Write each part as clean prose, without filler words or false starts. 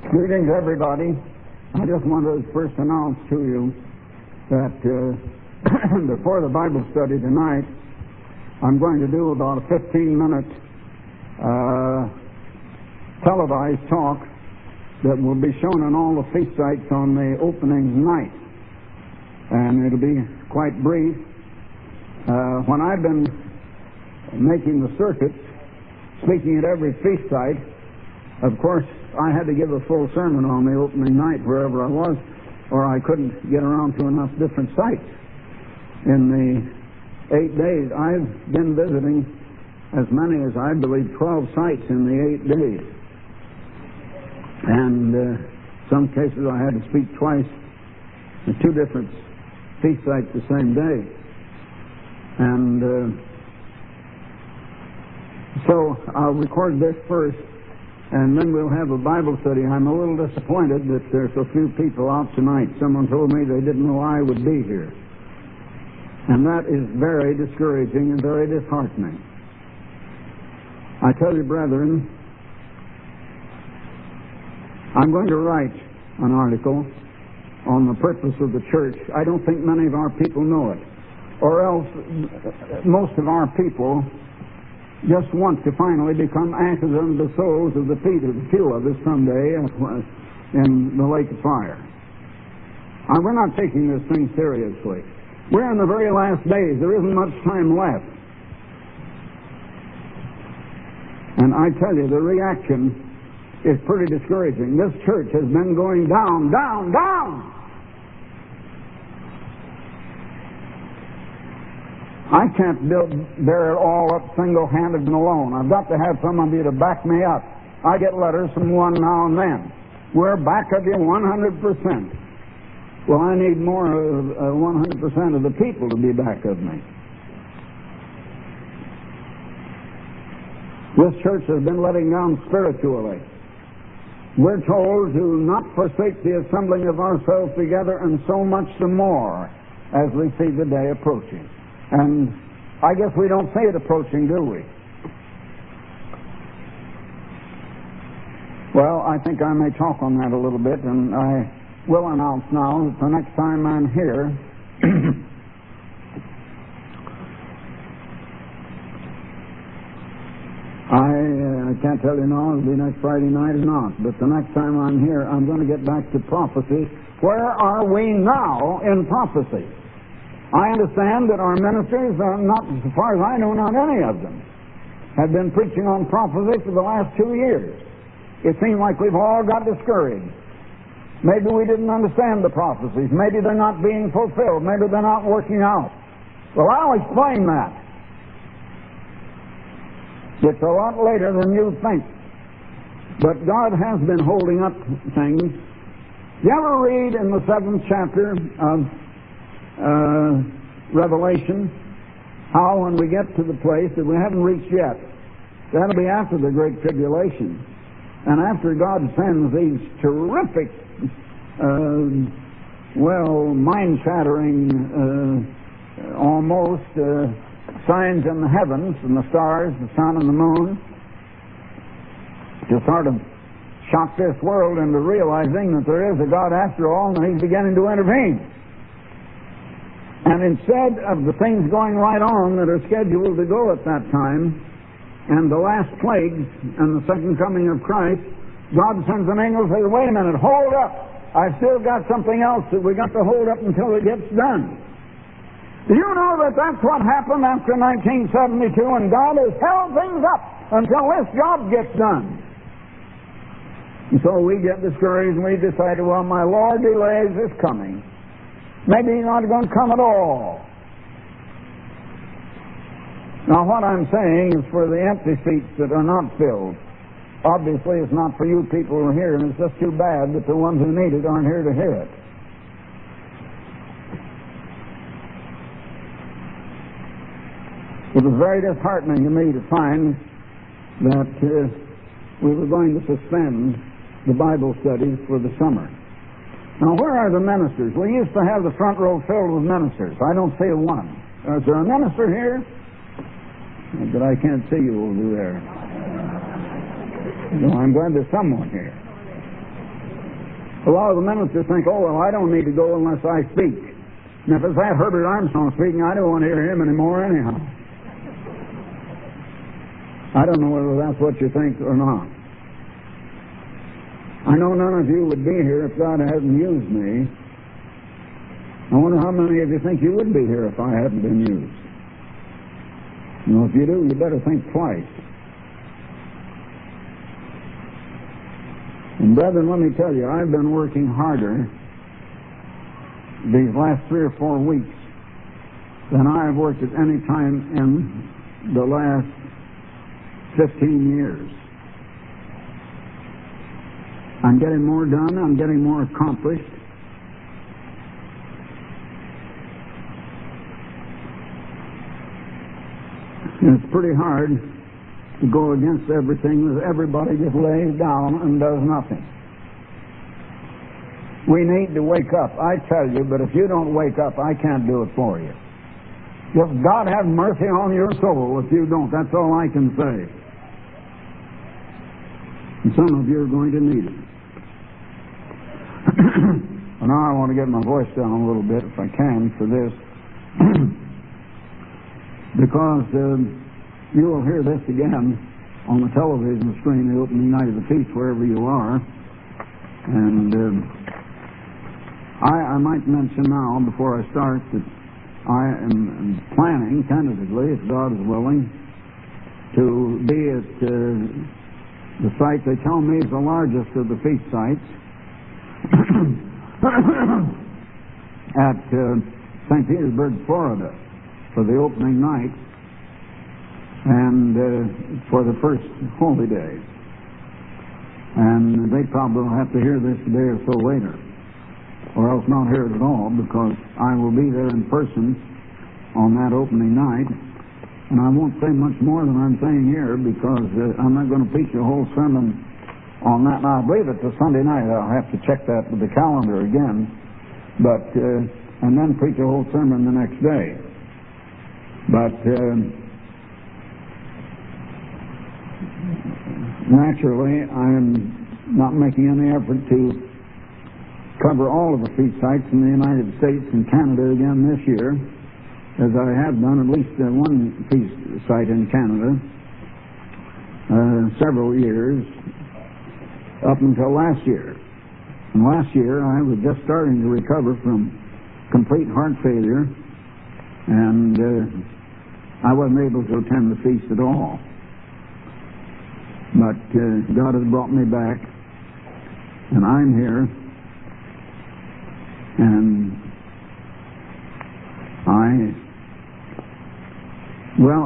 Greetings, everybody. I just wanted to first announce to you that before the Bible study tonight, I'm going to do about a 15-minute televised talk that will be shown on all the feast sites on the opening night. And it'll be quite brief. When I've been making the circuit, speaking at every feast site, of course, I had to give a full sermon on the opening night wherever I was, or I couldn't get around to enough different sites. In the 8 days, I've been visiting as many as, I believe, 12 sites in the 8 days. And some cases I had to speak twice at two different feast sites the same day. And so I'll record this first, and then we'll have a Bible study. I'm a little disappointed that there's so few people out tonight. Someone told me they didn't know I would be here. And that is very discouraging and very disheartening. I tell you, brethren, I'm going to write an article on the purpose of the church. I don't think many of our people know it. Or else most of our people just want to finally become ashes under the soles of the feet of the few of us someday in the lake of fire. We're not taking this thing seriously. We're in the very last days. There isn't much time left. And I tell you, the reaction is pretty discouraging. This church has been going down, down, down. I can't bear it all up single-handed and alone. I've got to have some of you to back me up. I get letters from one now and then. We're back of you 100%. Well, I need more of 100% of the people to be back of me. This church has been letting down spiritually. We're told to not forsake the assembling of ourselves together, and so much the more as we see the day approaching. And I guess we don't see it approaching, do we? Well, I think I may talk on that a little bit, and I will announce now that the next time I'm here, I can't tell you now, it'll be next Friday night or not, but the next time I'm here, I'm going to get back to prophecy. Where are we now in prophecy? I understand that our ministers, not as far as I know, not any of them, have been preaching on prophecy for the last 2 years. It seems like we've all got discouraged. Maybe we didn't understand the prophecies. Maybe they're not being fulfilled. Maybe they're not working out. Well, I'll explain that. It's a lot later than you think. But God has been holding up things. You ever read in the 7th chapter of Revelation how when we get to the place that we haven't reached yet, that'll be after the Great Tribulation, and after God sends these terrific mind-shattering almost signs in the heavens, and the stars, the sun and the moon, to sort of shock this world into realizing that there is a God after all, and He's beginning to intervene. And instead of the things going right on that are scheduled to go at that time, and the last plagues and the second coming of Christ, God sends an angel and says, wait a minute, hold up. I've still got something else that we got to hold up until it gets done. Do you know that that's what happened after 1972, and God has held things up until this job gets done? And so we get discouraged and we decide, well, my Lord delays His coming. Maybe He's not going to come at all. Now, what I'm saying is for the empty seats that are not filled. Obviously, it's not for you people who are here, and it's just too bad that the ones who need it aren't here to hear it. It was very disheartening to me to find that we were going to suspend the Bible studies for the summer. Now, where are the ministers? We used to have the front row filled with ministers. I don't see one. Is there a minister here? But I can't see you over there. No, I'm glad there's someone here. A lot of the ministers think, oh, well, I don't need to go unless I speak. And if it's that Herbert Armstrong speaking, I don't want to hear him anymore anyhow. I don't know whether that's what you think or not. I know none of you would be here if God hadn't used me. I wonder how many of you think you would be here if I hadn't been used. You know, if you do, you better think twice. And brethren, let me tell you, I've been working harder these last 3 or 4 weeks than I have worked at any time in the last 15 years. I'm getting more done. I'm getting more accomplished. And it's pretty hard to go against everything that everybody just lays down and does nothing. We need to wake up, I tell you, but if you don't wake up, I can't do it for you. Just God have mercy on your soul if you don't. That's all I can say. And some of you are going to need it. Well, now I want to get my voice down a little bit, if I can, for this. Because you will hear this again on the television screen, the opening night of the feast, wherever you are. And I might mention now, before I start, that I am planning, tentatively, if God is willing, to be at the site they tell me is the largest of the feast sites at St. Petersburg, Florida, for the opening night and for the first holy days. And they probably will have to hear this a day or so later, or else not hear it at all, because I will be there in person on that opening night. And I won't say much more than I'm saying here, because I'm not going to preach a whole sermon on that. Now, I believe it's a Sunday night. I'll have to check that with the calendar again. But and then preach a whole sermon the next day. But naturally, I'm not making any effort to cover all of the feast sites in the United States and Canada again this year, as I have done at least one feast site in Canada several years up until last year. And last year I was just starting to recover from complete heart failure, and I wasn't able to attend the feast at all. But God has brought me back, and I'm here, and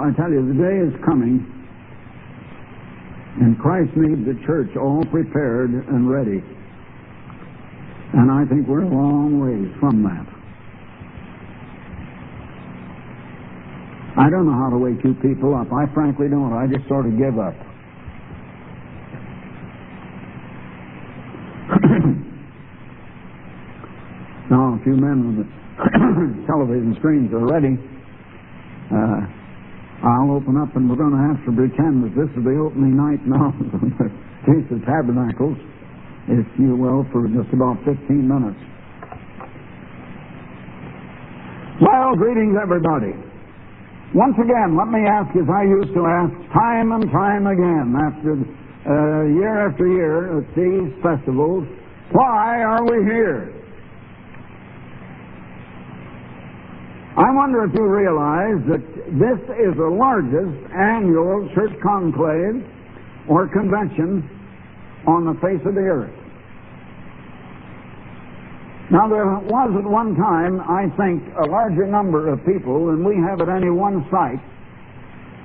I tell you, the day is coming, and Christ needs the church all prepared and ready. And I think we're a long ways from that. I don't know how to wake you people up. I frankly don't. I just sort of give up. Now, a few men with the television screens are ready. I'll open up, and we're going to have to pretend that this is the opening night now of the Feast of Tabernacles, if you will, for just about 15 minutes. Well, greetings, everybody. Once again, let me ask, as I used to ask time and time again, year after year at these festivals, why are we here? I wonder if you realize that this is the largest annual church conclave or convention on the face of the earth. Now, there was at one time, I think, a larger number of people than we have at any one site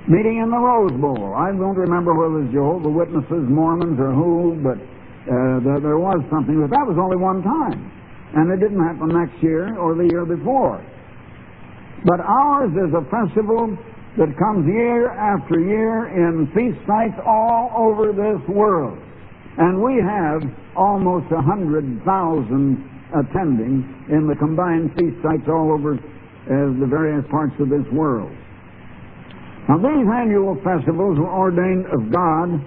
meeting in the Rose Bowl. I don't remember whether it was Jehovah's Witnesses, Mormons, or who, but there was something, but that was only one time. And it didn't happen next year or the year before. But ours is a festival that comes year after year in feast sites all over this world. And we have almost 100,000 attending in the combined feast sites all over the various parts of this world. Now, these annual festivals were ordained of God,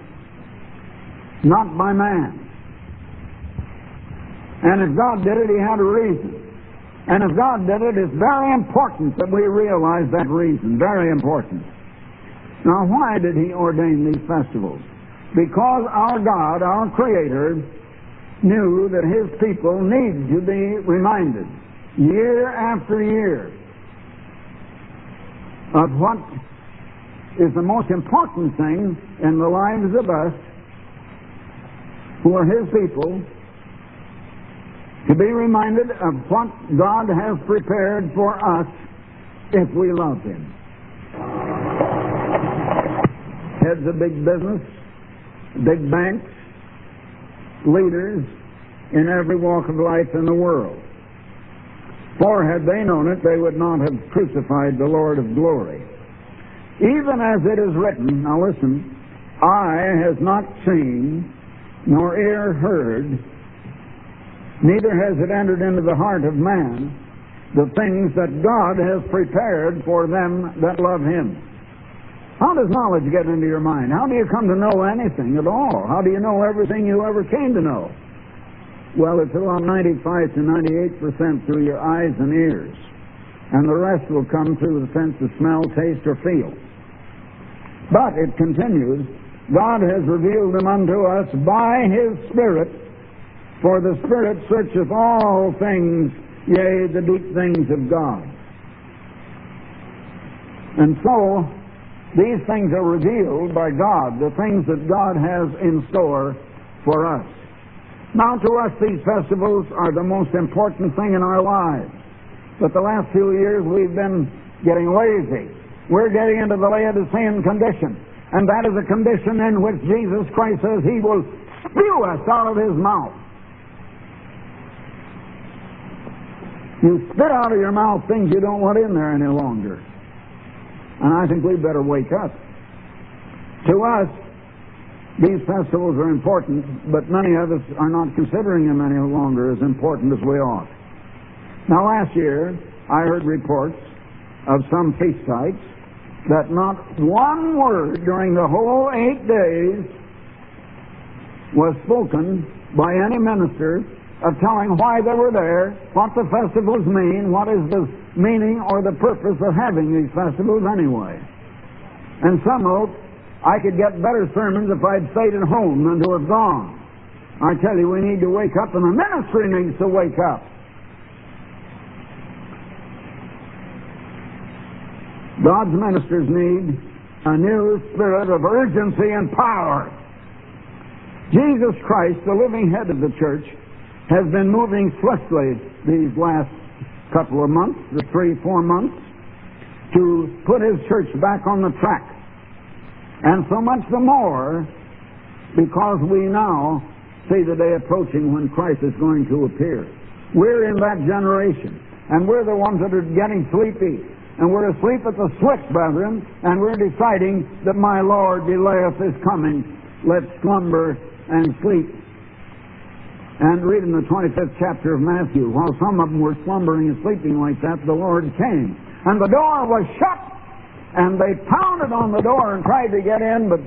not by man. And if God did it, He had a reason. And if God did it, it's very important that we realize that reason. Very important. Now, why did He ordain these festivals? Because our God, our Creator, knew that His people need to be reminded year after year of what is the most important thing in the lives of us who are His people, to be reminded of what God has prepared for us if we love Him. Heads of big business, big banks, leaders in every walk of life in the world. For had they known it, they would not have crucified the Lord of glory. Even as it is written, now listen, eye has not seen, nor ear heard, neither has it entered into the heart of man the things that God has prepared for them that love Him. How does knowledge get into your mind? How do you come to know anything at all? How do you know everything you ever came to know? Well, it's around 95 to 98% through your eyes and ears. And the rest will come through the sense of smell, taste, or feel. But it continues, God has revealed them unto us by His Spirit, for the Spirit searcheth all things, yea, the deep things of God. And so, these things are revealed by God, the things that God has in store for us. Now, to us, these festivals are the most important thing in our lives. But the last few years, we've been getting lazy. We're getting into the Laodicean condition. And that is a condition in which Jesus Christ says He will spew us out of His mouth. You spit out of your mouth things you don't want in there any longer. And I think we better wake up. To us, these festivals are important, but many of us are not considering them any longer as important as we ought. Now, last year, I heard reports of some feast sites that not one word during the whole 8 days was spoken by any minister of telling why they were there, what the festivals mean, what is the meaning or the purpose of having these festivals anyway. And some wrote, I could get better sermons if I'd stayed at home than to have gone. I tell you, we need to wake up, and the ministry needs to wake up. God's ministers need a new spirit of urgency and power. Jesus Christ, the living head of the church, has been moving swiftly these last couple of months, the 3-4 months, to put His church back on the track. And so much the more because we now see the day approaching when Christ is going to appear. We're in that generation, and we're the ones that are getting sleepy. And we're asleep at the switch, brethren, and we're deciding that my Lord delayeth His coming. Let's slumber and sleep. And reading the 25th chapter of Matthew, while some of them were slumbering and sleeping like that, the Lord came. And the door was shut, and they pounded on the door and tried to get in, but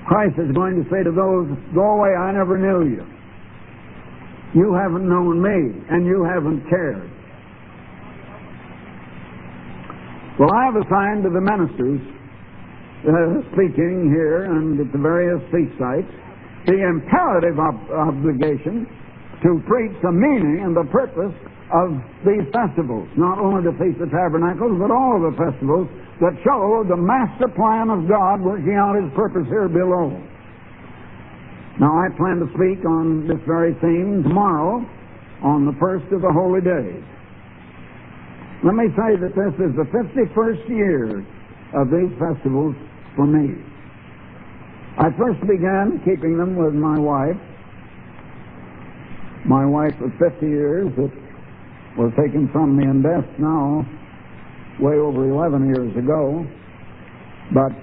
Christ is going to say to those, go away, I never knew you. You haven't known me, and you haven't cared. Well, I have assigned to the ministers speaking here and at the various feast sites the imperative obligation to preach the meaning and the purpose of these festivals, not only the Feast of Tabernacles, but all of the festivals that show the master plan of God working out His purpose here below. Now, I plan to speak on this very theme tomorrow on the first of the holy days. Let me say that this is the 51st year of these festivals for me. I first began keeping them with my wife. My wife of 50 years that was taken from me in death now, way over 11 years ago. But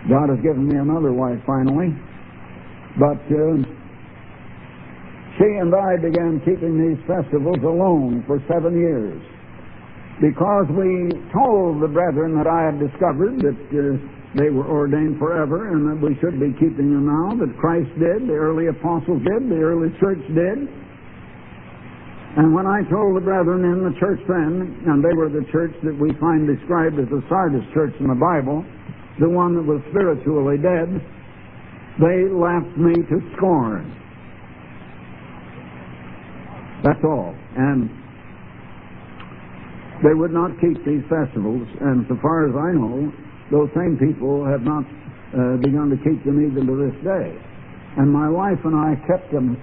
God has given me another wife finally. But she and I began keeping these festivals alone for 7 years. because we told the brethren that I had discovered that they were ordained forever and that we should be keeping them now, that Christ did, the early apostles did, the early church did. And when I told the brethren in the church then, and they were the church that we find described as the Sardis church in the Bible, the one that was spiritually dead, they laughed me to scorn. That's all. And they would not keep these festivals, and so far as I know, those same people have not begun to keep them even to this day. And my wife and I kept them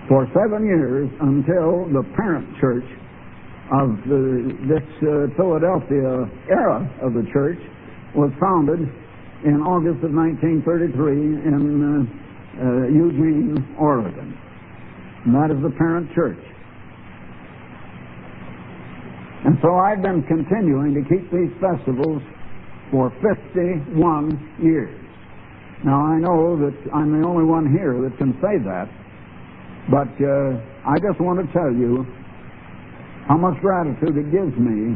for 7 years until the parent church of this Philadelphia era of the church was founded in August of 1933 in Eugene, Oregon. And that is the parent church. And so I've been continuing to keep these festivals for 51 years. Now I know that I'm the only one here that can say that, but I just want to tell you how much gratitude it gives me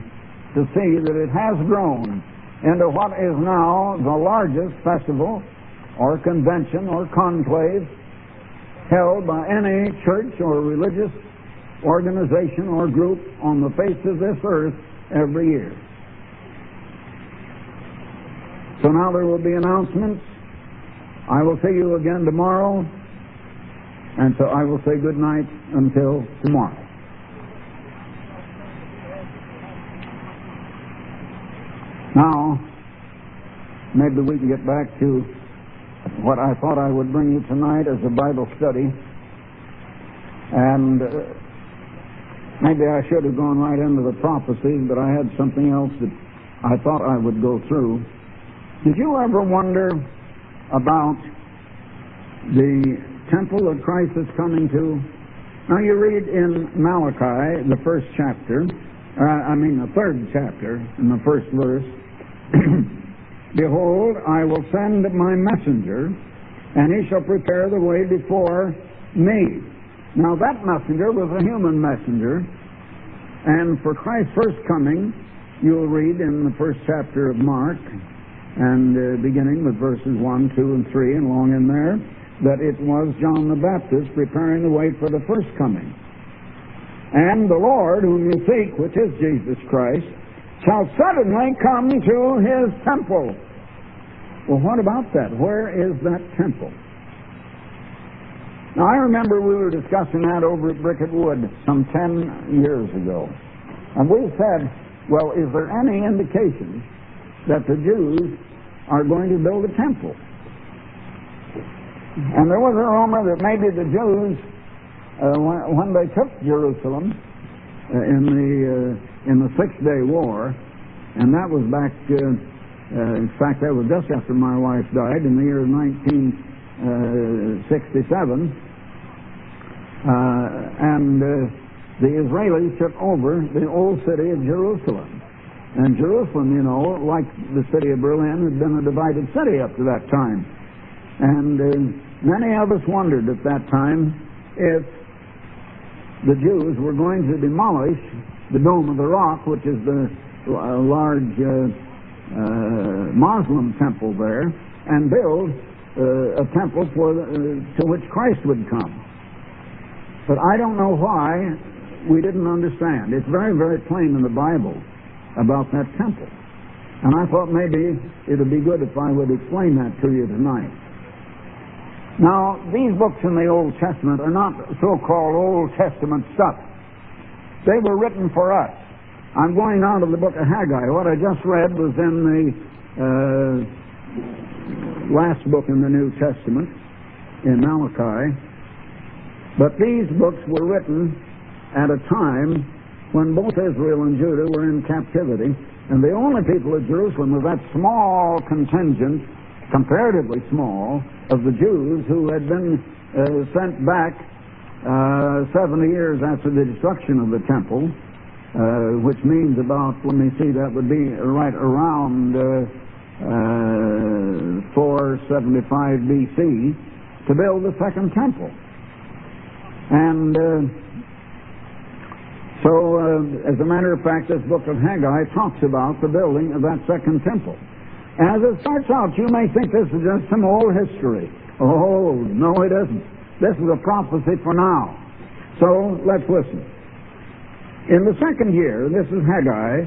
to see that it has grown into what is now the largest festival or convention or conclave held by any church or religious organization or group on the face of this earth every year. So now there will be announcements. I will see you again tomorrow, and so I will say good night until tomorrow. Now, maybe we can get back to what I thought I would bring you tonight as a Bible study. And maybe I should have gone right into the prophecies, but I had something else that I thought I would go through. Did you ever wonder about the temple that Christ is coming to? Now you read in Malachi, the first chapter, the third chapter, in the first verse, Behold, I will send my messenger, and he shall prepare the way before me. Now that messenger was a human messenger, and for Christ's first coming, you'll read in the first chapter of Mark, and beginning with verses 1, 2, and 3, and along in there, that it was John the Baptist preparing the way for the first coming. And the Lord, whom you seek, which is Jesus Christ, shall suddenly come to his temple. Well, what about that? Where is that temple? Now, I remember we were discussing that over at Bricket Wood some 10 years ago. And we said, well, is there any indication that the Jews are going to build a temple? And there was a rumor that maybe the Jews, when they took Jerusalem in the Six-Day War, and that was back, in fact, that was just after my wife died in the year 1967, and the Israelis took over the old city of Jerusalem. And Jerusalem, you know, like the city of Berlin, had been a divided city up to that time. And many of us wondered at that time if the Jews were going to demolish the Dome of the Rock, which is the large Muslim temple there, and build a temple to which Christ would come. But I don't know why we didn't understand. It's very, very plain in the Bible about that temple. And I thought maybe it would be good if I would explain that to you tonight. Now, these books in the Old Testament are not so-called Old Testament stuff. They were written for us. I'm going on to the book of Haggai. What I just read was in the last book in the New Testament, in Malachi. But these books were written at a time when both Israel and Judah were in captivity, and the only people at Jerusalem were that small contingent, comparatively small, of the Jews who had been sent back 70 years after the destruction of the temple, which means about, let me see, that would be right around 475 B.C. to build the second temple. And So, as a matter of fact, this book of Haggai talks about the building of that second temple. As it starts out, you may think this is just some old history. Oh, no, it isn't. This is a prophecy for now. So, let's listen. In the second year, this is Haggai,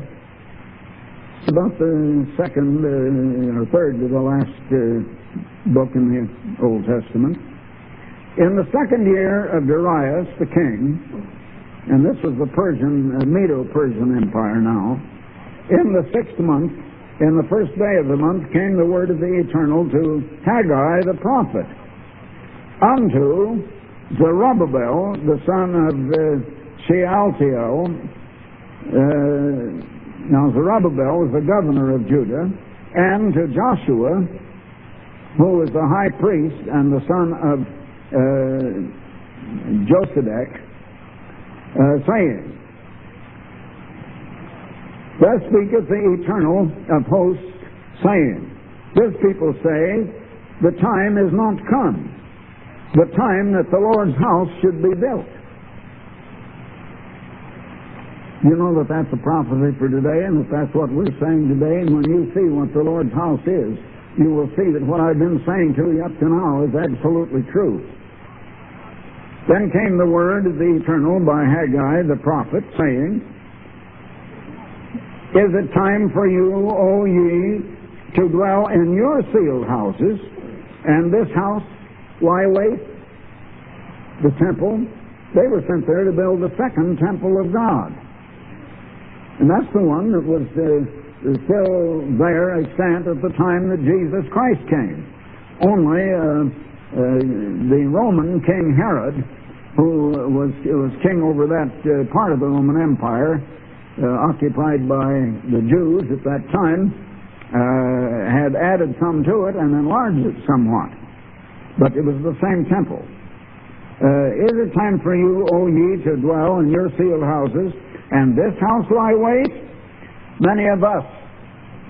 it's about the second or third to the last book in the Old Testament. In the second year of Darius the king, and this was the Medo-Persian Empire now, in the 6th month, in the first day of the month, came the word of the Eternal to Haggai the prophet, unto Zerubabbel, the son of Shealtiel. Now Zerubabbel was the governor of Judah, and to Joshua, who was the high priest and the son of Josedek, saying, thus speaketh the Eternal of hosts, saying, this people say, the time is not come, the time that the Lord's house should be built. You know that that's a prophecy for today, and that that's what we're saying today, and when you see what the Lord's house is, you will see that what I've been saying to you up to now is absolutely true. Then came the word of the Eternal by Haggai the prophet, saying, is it time for you, O ye, to dwell in your sealed houses, and this house lie waste? The temple, they were sent there to build the second temple of God. And that's the one that was still there extant at the time that Jesus Christ came. Only the Roman King Herod, who was king over that part of the Roman Empire, occupied by the Jews at that time, had added some to it and enlarged it somewhat. But it was the same temple. Is it time for you, O ye, to dwell in your sealed houses, and this house lie waste? Many of us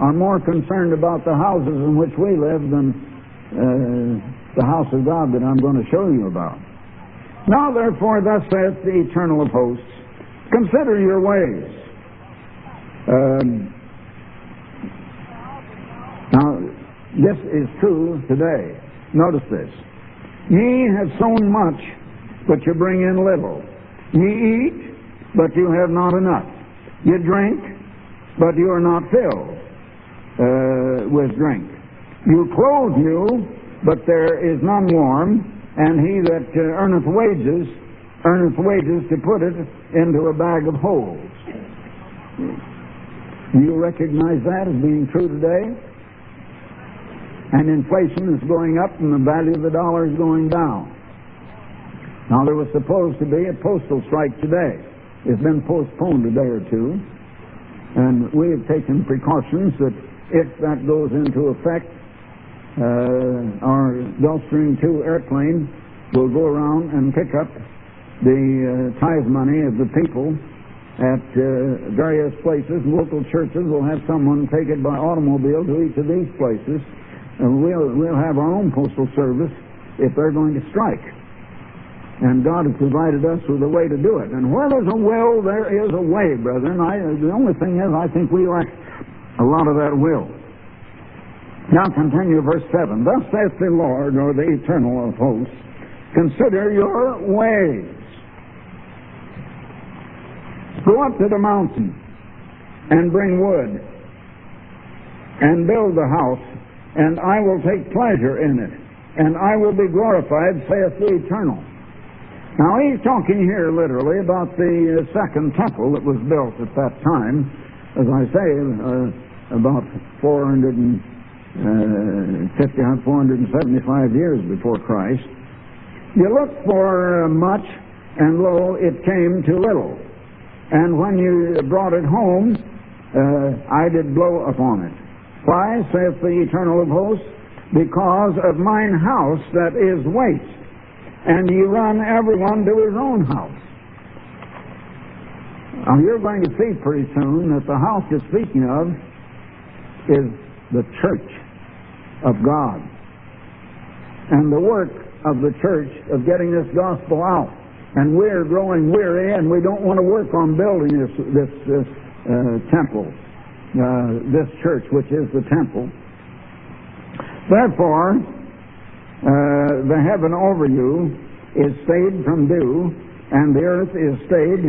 are more concerned about the houses in which we live than the house of God that I'm going to show you about. Now, therefore, thus saith the Eternal of hosts, consider your ways. Now, this is true today. Notice this. Ye have sown much, but you bring in little. Ye eat, but you have not enough. You drink, but you are not filled with drink. You clothe you, but there is none warm, and he that earneth wages to put it into a bag of holes. Do you recognize that as being true today? And inflation is going up and the value of the dollar is going down. Now, there was supposed to be a postal strike today. It's been postponed a day or two. And we have taken precautions that if that goes into effect, our Gulfstream 2 airplane will go around and pick up the tithe money of the people at various places. Local churches will have someone take it by automobile to each of these places. And we'll have our own postal service if they're going to strike. And God has provided us with a way to do it. And where there's a will, there is a way, brethren. The only thing is, I think we lack a lot of that will. Now continue verse 7. Thus saith the Lord, or the Eternal of hosts, consider your ways. Go up to the mountain and bring wood and build the house, and I will take pleasure in it, and I will be glorified, saith the Eternal. Now, he's talking here literally about the second temple that was built at that time, as I say, about 475 years before Christ. You look for much, and lo, it came to little. And when you brought it home, I did blow upon it. Why, saith the Eternal of hosts? Because of mine house that is waste, and ye run everyone to his own house. Now, you're going to see pretty soon that the house you're speaking of is the church of God. And the work of the church of getting this gospel out And we're growing weary, and we don't want to work on building this temple, this church, which is the temple. Therefore, the heaven over you is stayed from dew, and the earth is stayed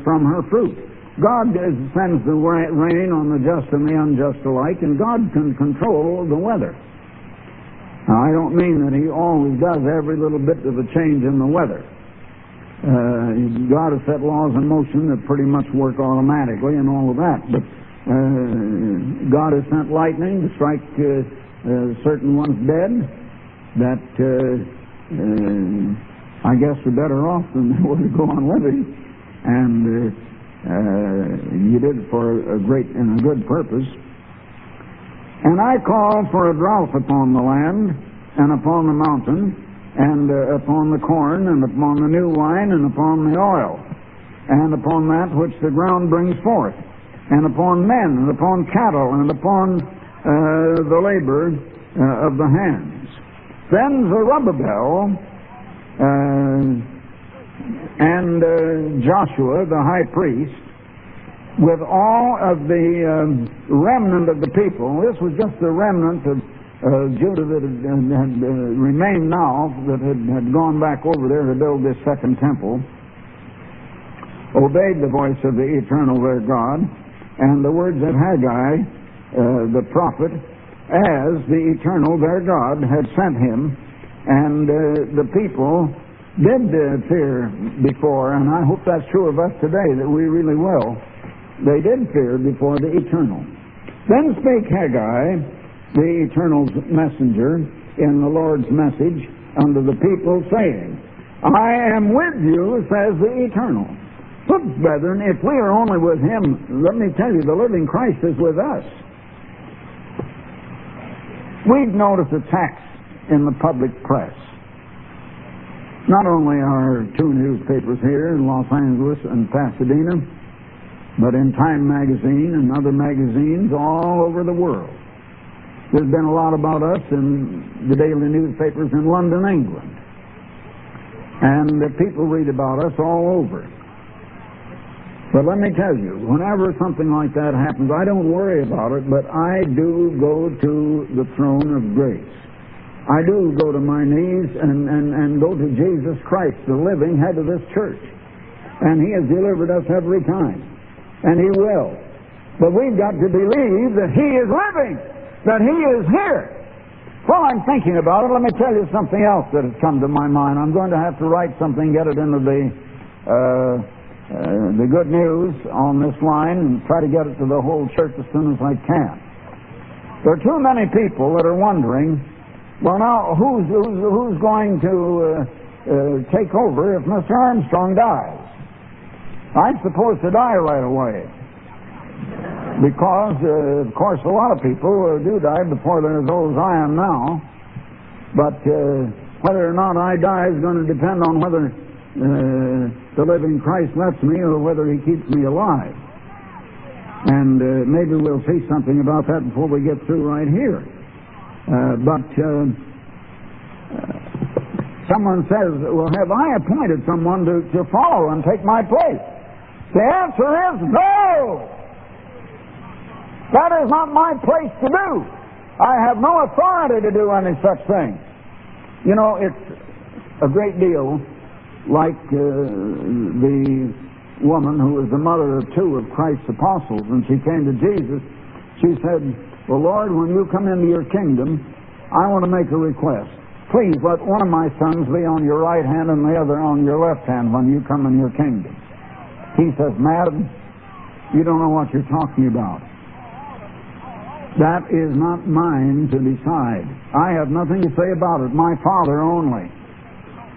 from her fruit. God sends the rain on the just and the unjust alike, and God can control the weather. Now, I don't mean that He always does every little bit of a change in the weather. God has set laws in motion that pretty much work automatically and all of that, but God has sent lightning to strike certain ones dead that I guess are better off than they were to go on living, and you did it for a great and a good purpose. And I call for a drought upon the land, and upon the mountain, and upon the corn, and upon the new wine, and upon the oil, and upon that which the ground brings forth, and upon men, and upon cattle, and upon the labor of the hands. Then Zerubabbel and Joshua, the high priest, with all of the remnant of the people. This was just the remnant of Judah that had remained now, that had gone back over there to build this second temple, obeyed the voice of the eternal their God, and the words of Haggai, the prophet, as the eternal their God had sent him. And the people did fear before, and I hope that's true of us today, that we really will. They did fear before the eternal. Then spake Haggai, the eternal's messenger, in the Lord's message unto the people, saying, I am with you, says the eternal. Look, brethren, if we are only with Him, let me tell you, the living Christ is with us. We've noticed attacks in the public press. Not only our two newspapers here in Los Angeles and Pasadena, but in Time magazine and other magazines all over the world. There's been a lot about us in the daily newspapers in London, England. And people read about us all over. But let me tell you, whenever something like that happens, I don't worry about it, but I do go to the throne of grace. I do go to my knees and go to Jesus Christ, the living head of this church. And He has delivered us every time. And He will. But we've got to believe that He is living, that He is here. While I'm thinking about it, let me tell you something else that has come to my mind. I'm going to have to write something, get it into the good news on this line, and try to get it to the whole church as soon as I can. There are too many people that are wondering, well, now, who's going to take over if Mr. Armstrong dies? I'm supposed to die right away. Because, of course, a lot of people do die before they're as old as I am now. But whether or not I die is going to depend on whether the living Christ lets me or whether He keeps me alive. And maybe we'll see something about that before we get through right here. But someone says, well, have I appointed someone to follow and take my place? The answer is no! That is not my place to do. I have no authority to do any such thing. You know, it's a great deal like the woman who was the mother of two of Christ's apostles, and she came to Jesus. She said, well, Lord, when you come into your kingdom, I want to make a request. Please let one of my sons be on your right hand and the other on your left hand when you come in your kingdom. He says, Madam, you don't know what you're talking about. That is not mine to decide. I have nothing to say about it. My Father only.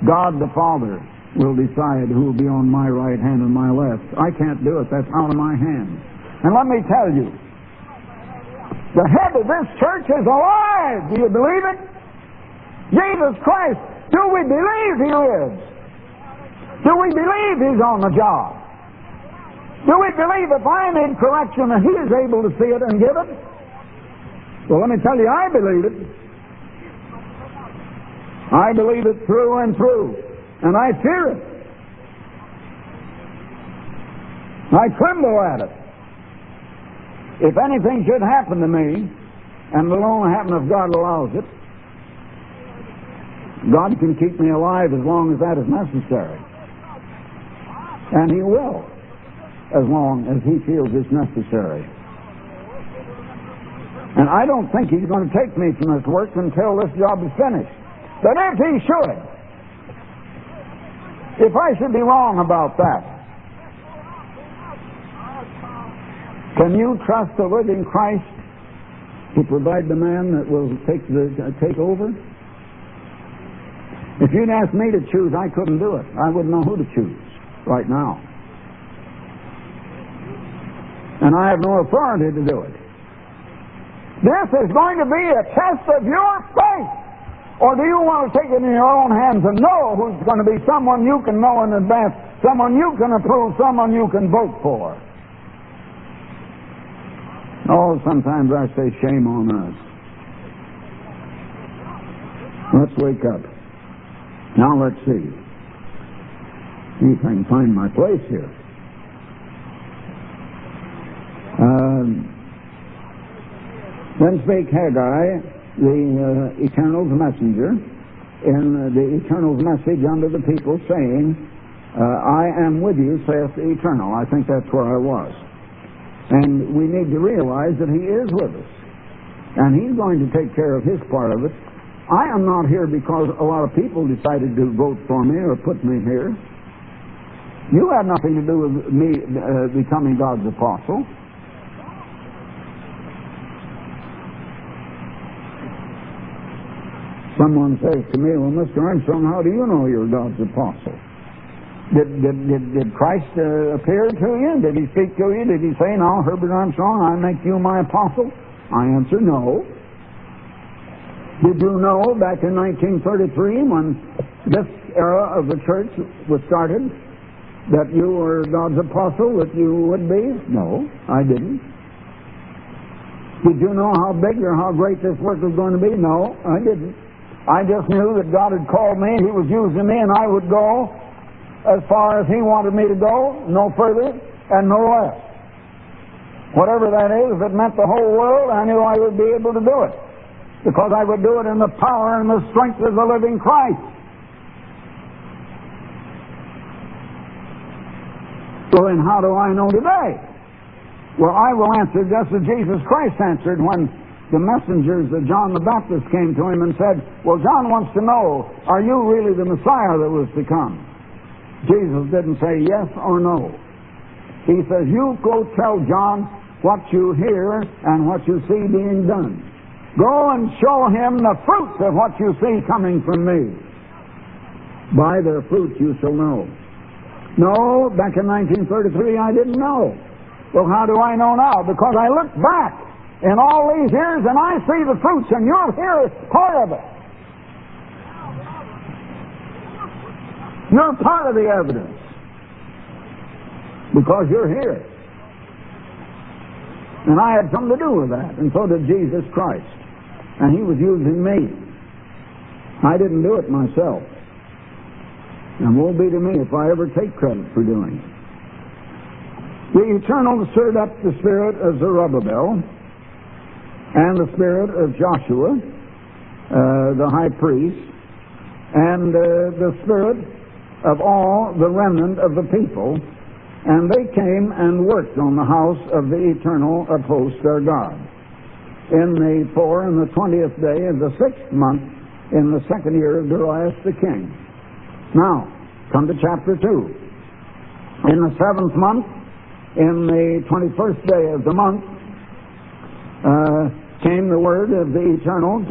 God the Father will decide who will be on my right hand and my left. I can't do it. That's out of my hands. And let me tell you, the head of this church is alive. Do you believe it? Jesus Christ. Do we believe He lives? Do we believe He's on the job? Do we believe if I need correction that He is able to see it and give it? Well, let me tell you, I believe it. I believe it through and through. And I fear it. I tremble at it. If anything should happen to me, and it'll only happen if God allows it, God can keep me alive as long as that is necessary. And He will, as long as He feels it's necessary. And I don't think He's going to take me from this work until this job is finished. But if He should, if I should be wrong about that, can you trust the living Christ to provide the man that will take over? If you'd asked me to choose, I couldn't do it. I wouldn't know who to choose right now. And I have no authority to do it. This is going to be a test of your faith. Or do you want to take it in your own hands and know who's going to be someone you can know in advance, someone you can approve, someone you can vote for? Oh, sometimes I say shame on us. Let's wake up. Now let's see if I can find my place here. Then spake Haggai, the Eternal's messenger, in the Eternal's message unto the people, saying, I am with you, saith the Eternal. I think that's where I was. And we need to realize that He is with us. And He's going to take care of His part of it. I am not here because a lot of people decided to vote for me or put me here. You had nothing to do with me becoming God's apostle. Someone says to me, well, Mr. Armstrong, how do you know you're God's apostle? Did Christ appear to you? Did He speak to you? Did He say, now, Herbert Armstrong, I make you my apostle? I answer, no. Did you know back in 1933, when this era of the church was started, that you were God's apostle, that you would be? No, I didn't. Did you know how big or how great this work was going to be? No, I didn't. I just knew that God had called me, He was using me, and I would go as far as He wanted me to go, no further and no less. Whatever that is, if it meant the whole world, I knew I would be able to do it. Because I would do it in the power and the strength of the living Christ. So then how do I know today? Well, I will answer just as Jesus Christ answered when the messengers of John the Baptist came to Him and said, well, John wants to know, are you really the Messiah that was to come? Jesus didn't say yes or no. He says, you go tell John what you hear and what you see being done. Go and show him the fruits of what you see coming from me. By their fruits you shall know. No, back in 1933 I didn't know. Well, how do I know now? Because I look back in all these years and I see the fruits, and you're here, part of it. You're part of the evidence. Because you're here. And I had something to do with that, and so did Jesus Christ. And He was using me. I didn't do it myself. And woe be to me if I ever take credit for doing it. The Eternal stirred up the spirit of Zerubabbel and the spirit of Joshua, the high priest, and the spirit of all the remnant of the people, and they came and worked on the house of the Eternal of hosts, their God. In the 20th day of the 6th month, in the 2nd year of Darius the king. Now, come to chapter 2. In the 7th month, in the 21st day of the month, came the word of the Eternal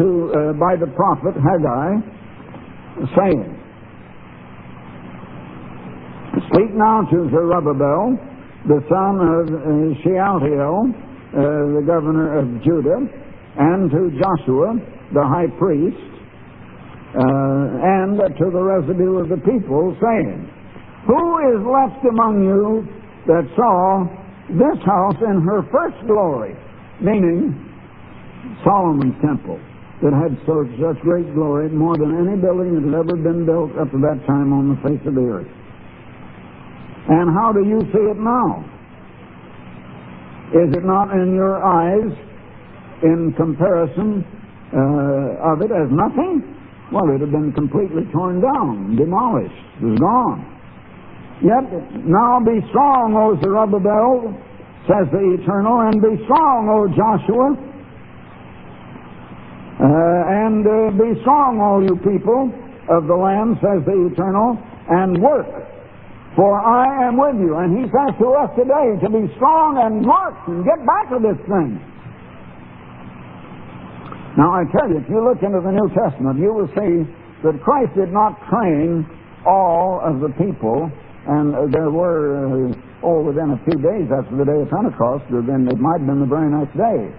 by the prophet Haggai, saying, speak now to Zerubabbel, the son of Shealtiel, the governor of Judah, and to Joshua, the high priest, and to the residue of the people, saying, who is left among you that saw this house in her first glory? Meaning Solomon's temple, that had such great glory, more than any building that had ever been built up to that time on the face of the earth. And how do you see it now? Is it not in your eyes, in comparison of it, as nothing? Well, it had been completely torn down, demolished, it was gone. Yet, now be strong, O Zerubabbel, says the Eternal, and be strong, O Joshua, and be strong, all you people of the land, says the Eternal, and work, for I am with you. And he says to us today to be strong and work and get back to this thing. Now, I tell you, if you look into the New Testament, you will see that Christ did not train all of the people, and there were, within a few days after the day of Pentecost, then it might have been the very next day,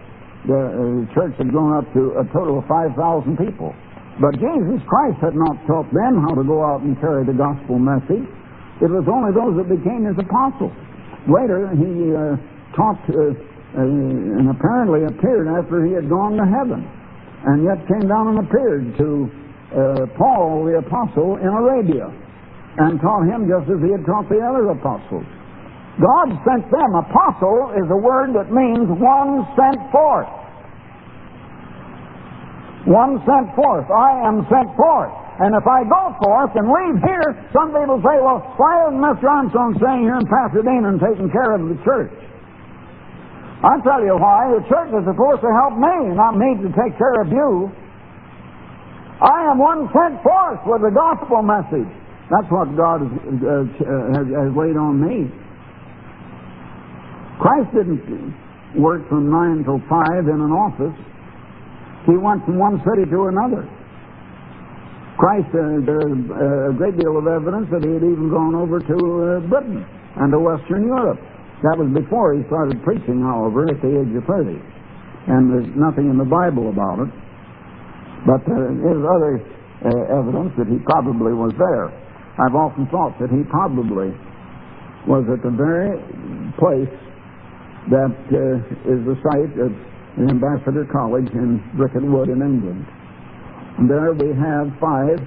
the church had grown up to a total of 5,000 people. But Jesus Christ had not taught them how to go out and carry the gospel message. It was only those that became his apostles. Later, he taught and apparently appeared after he had gone to heaven, and yet came down and appeared to Paul the apostle in Arabia and taught him just as he had taught the other apostles. God sent them. Apostle is a word that means one sent forth. One sent forth. I am sent forth. And if I go forth and leave here, some people say, well, why isn't Mr. Armstrong staying here in Pasadena and taking care of the church? I'll tell you why. The church is supposed to help me, not me to take care of you. I am one sent forth with the gospel message. That's what God has laid on me. Christ didn't work from 9 till 5 in an office. He went from one city to another. Christ, there's a great deal of evidence that he had even gone over to Britain and to Western Europe. That was before he started preaching, however, at the age of 30. And there's nothing in the Bible about it. But there is other evidence that he probably was there. I've often thought that he probably was at the very place that is the site of the Ambassador College in Bricket Wood in England. And there we have 5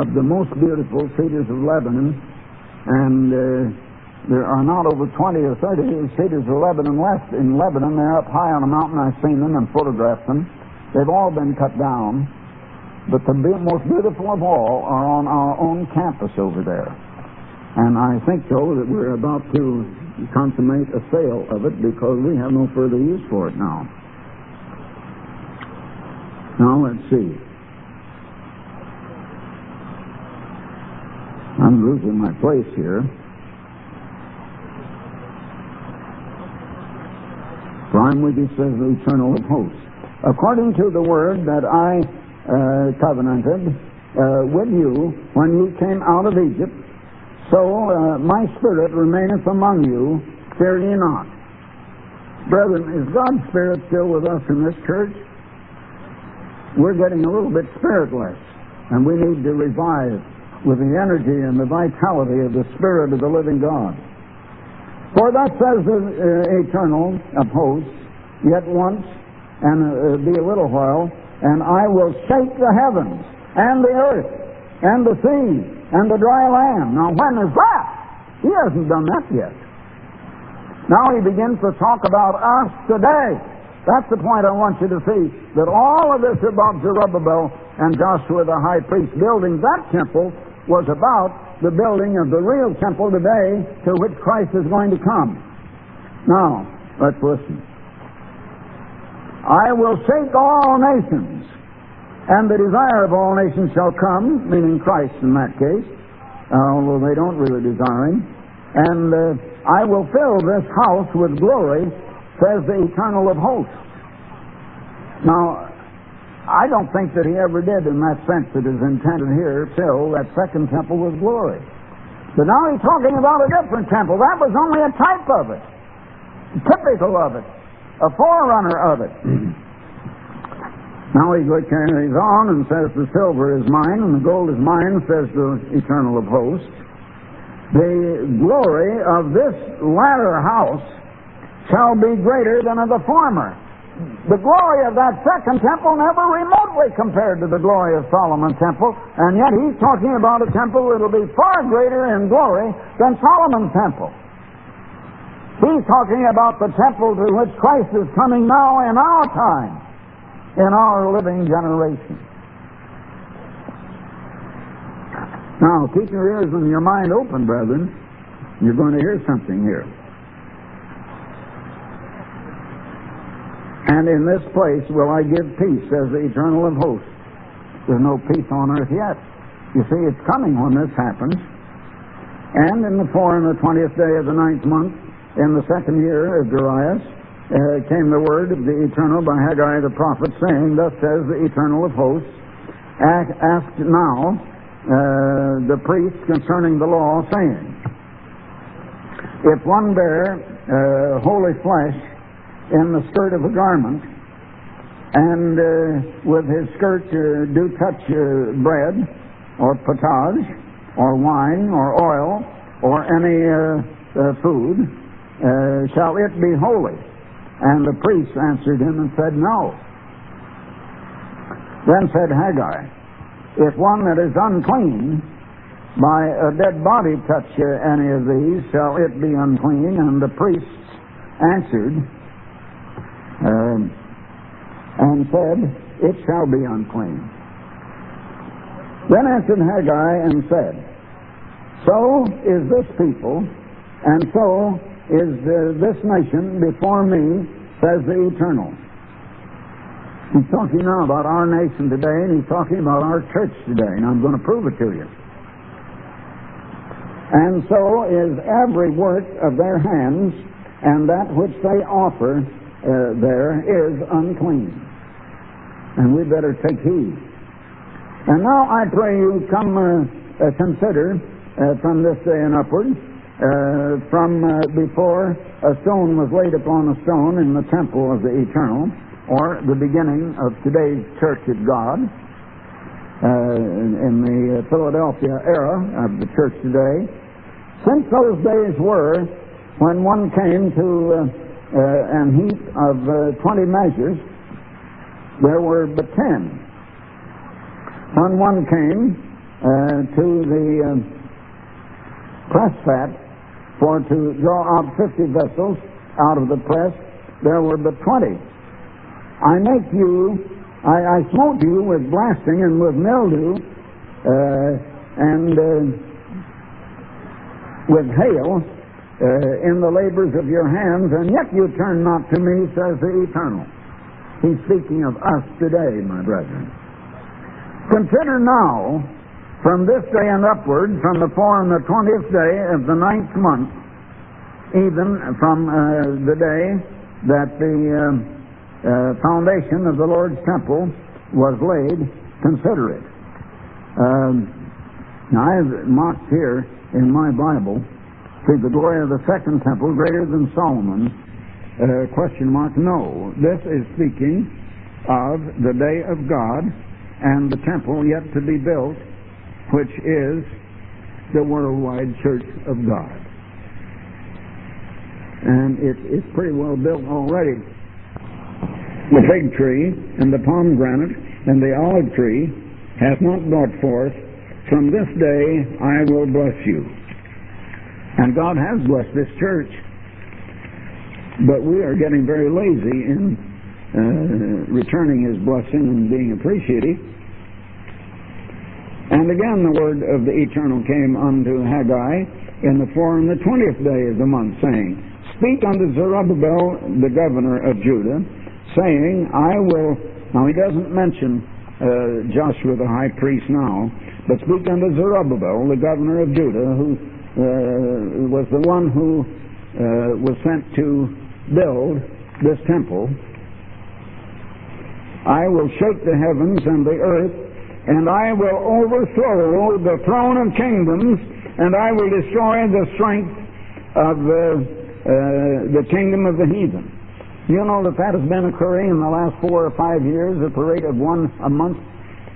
of the most beautiful cedars of Lebanon, and there are not over 20 or 30 cedars of Lebanon left in Lebanon. They're up high on a mountain. I've seen them and photographed them. They've all been cut down, but the most beautiful of all are on our own campus over there. And I think, though, that we're about to consummate a sale of it because we have no further use for it now. Now, let's see. I'm losing my place here. For I'm with you, says the Eternal of hosts. According to the word that I covenanted with you when you came out of Egypt, so my spirit remaineth among you, fear ye not. Brethren, is God's Spirit still with us in this church? We're getting a little bit spiritless, and we need to revive with the energy and the vitality of the Spirit of the living God. For thus says the Eternal of hosts, yet once, and be a little while, and I will shake the heavens, and the earth, and the sea, and the dry land. Now when is that? He hasn't done that yet. Now he begins to talk about us today. That's the point I want you to see, that all of this about Zerubbabel and Joshua the high priest building that temple was about the building of the real temple today to which Christ is going to come. Now, let's listen. I will shake all nations, and the desire of all nations shall come, meaning Christ in that case, although they don't really desire him, and I will fill this house with glory, says the Eternal of hosts. Now, I don't think that he ever did in that sense that is intended here fill that second temple with glory. But now he's talking about a different temple. That was only a type of it, typical of it, a forerunner of it. Now he carries on and says the silver is mine and the gold is mine, says the Eternal of hosts. The glory of this latter house shall be greater than of the former. The glory of that second temple never remotely compared to the glory of Solomon's temple, and yet he's talking about a temple that will be far greater in glory than Solomon's temple. He's talking about the temple to which Christ is coming now in our time, in our living generation. Now, keep your ears and your mind open, brethren. You're going to hear something here. And in this place will I give peace, says the Eternal of hosts. There's no peace on earth yet. You see, it's coming when this happens. And in the 20th day of the 9th month, in the 2nd year of Darius, came the word of the Eternal by Haggai the prophet, saying, Thus says the Eternal of hosts, ask now the priest concerning the law, saying, If one bear holy flesh in the skirt of a garment, and with his skirt do touch bread, or potage, or wine, or oil, or any food, shall it be holy? And the priest answered him and said, No. Then said Haggai, If one that is unclean by a dead body touch any of these, shall it be unclean? And the priests answered and said, It shall be unclean. Then answered Haggai and said, So is this people, and so is this nation before me, says the Eternal. He's talking now about our nation today, and he's talking about our church today, and I'm going to prove it to you. And so is every work of their hands, and that which they offer there is unclean. And we better take heed. And now I pray you come consider from this day and upward, from before a stone was laid upon a stone in the temple of the Eternal, or the beginning of today's church of God, in the Philadelphia era of the church today, since those days were when one came to an heap of 20 measures, there were but 10. When one came to the press fat for to draw out 50 vessels out of the press, there were but 20. I smote you with blasting and with mildew and with hail in the labors of your hands, and yet you turn not to me, says the Eternal. He's speaking of us today, my brethren. Consider now, from this day and upward, from the 20th day of the 9th month, even from the day that the foundation of the Lord's temple was laid, consider it. Now I have marked here in my Bible, see the glory of the second temple greater than Solomon's, ? No. This is speaking of the day of God and the temple yet to be built, which is the worldwide church of God. And it's pretty well built already. The fig tree and the pomegranate and the olive tree hath not brought forth. From this day I will bless you. And God has blessed this church. But we are getting very lazy in returning His blessing and being appreciative. And again the word of the Eternal came unto Haggai in the 20th day of the month, saying, Speak unto Zerubabbel, the governor of Judah, saying, I will... Now he doesn't mention Joshua the high priest now, but speak unto Zerubabbel, the governor of Judah, who was the one who was sent to build this temple. I will shake the heavens and the earth, and I will overthrow the throne of kingdoms, and I will destroy the strength of the kingdom of the heathen. You know that has been occurring in the last 4 or 5 years at the rate of one a month.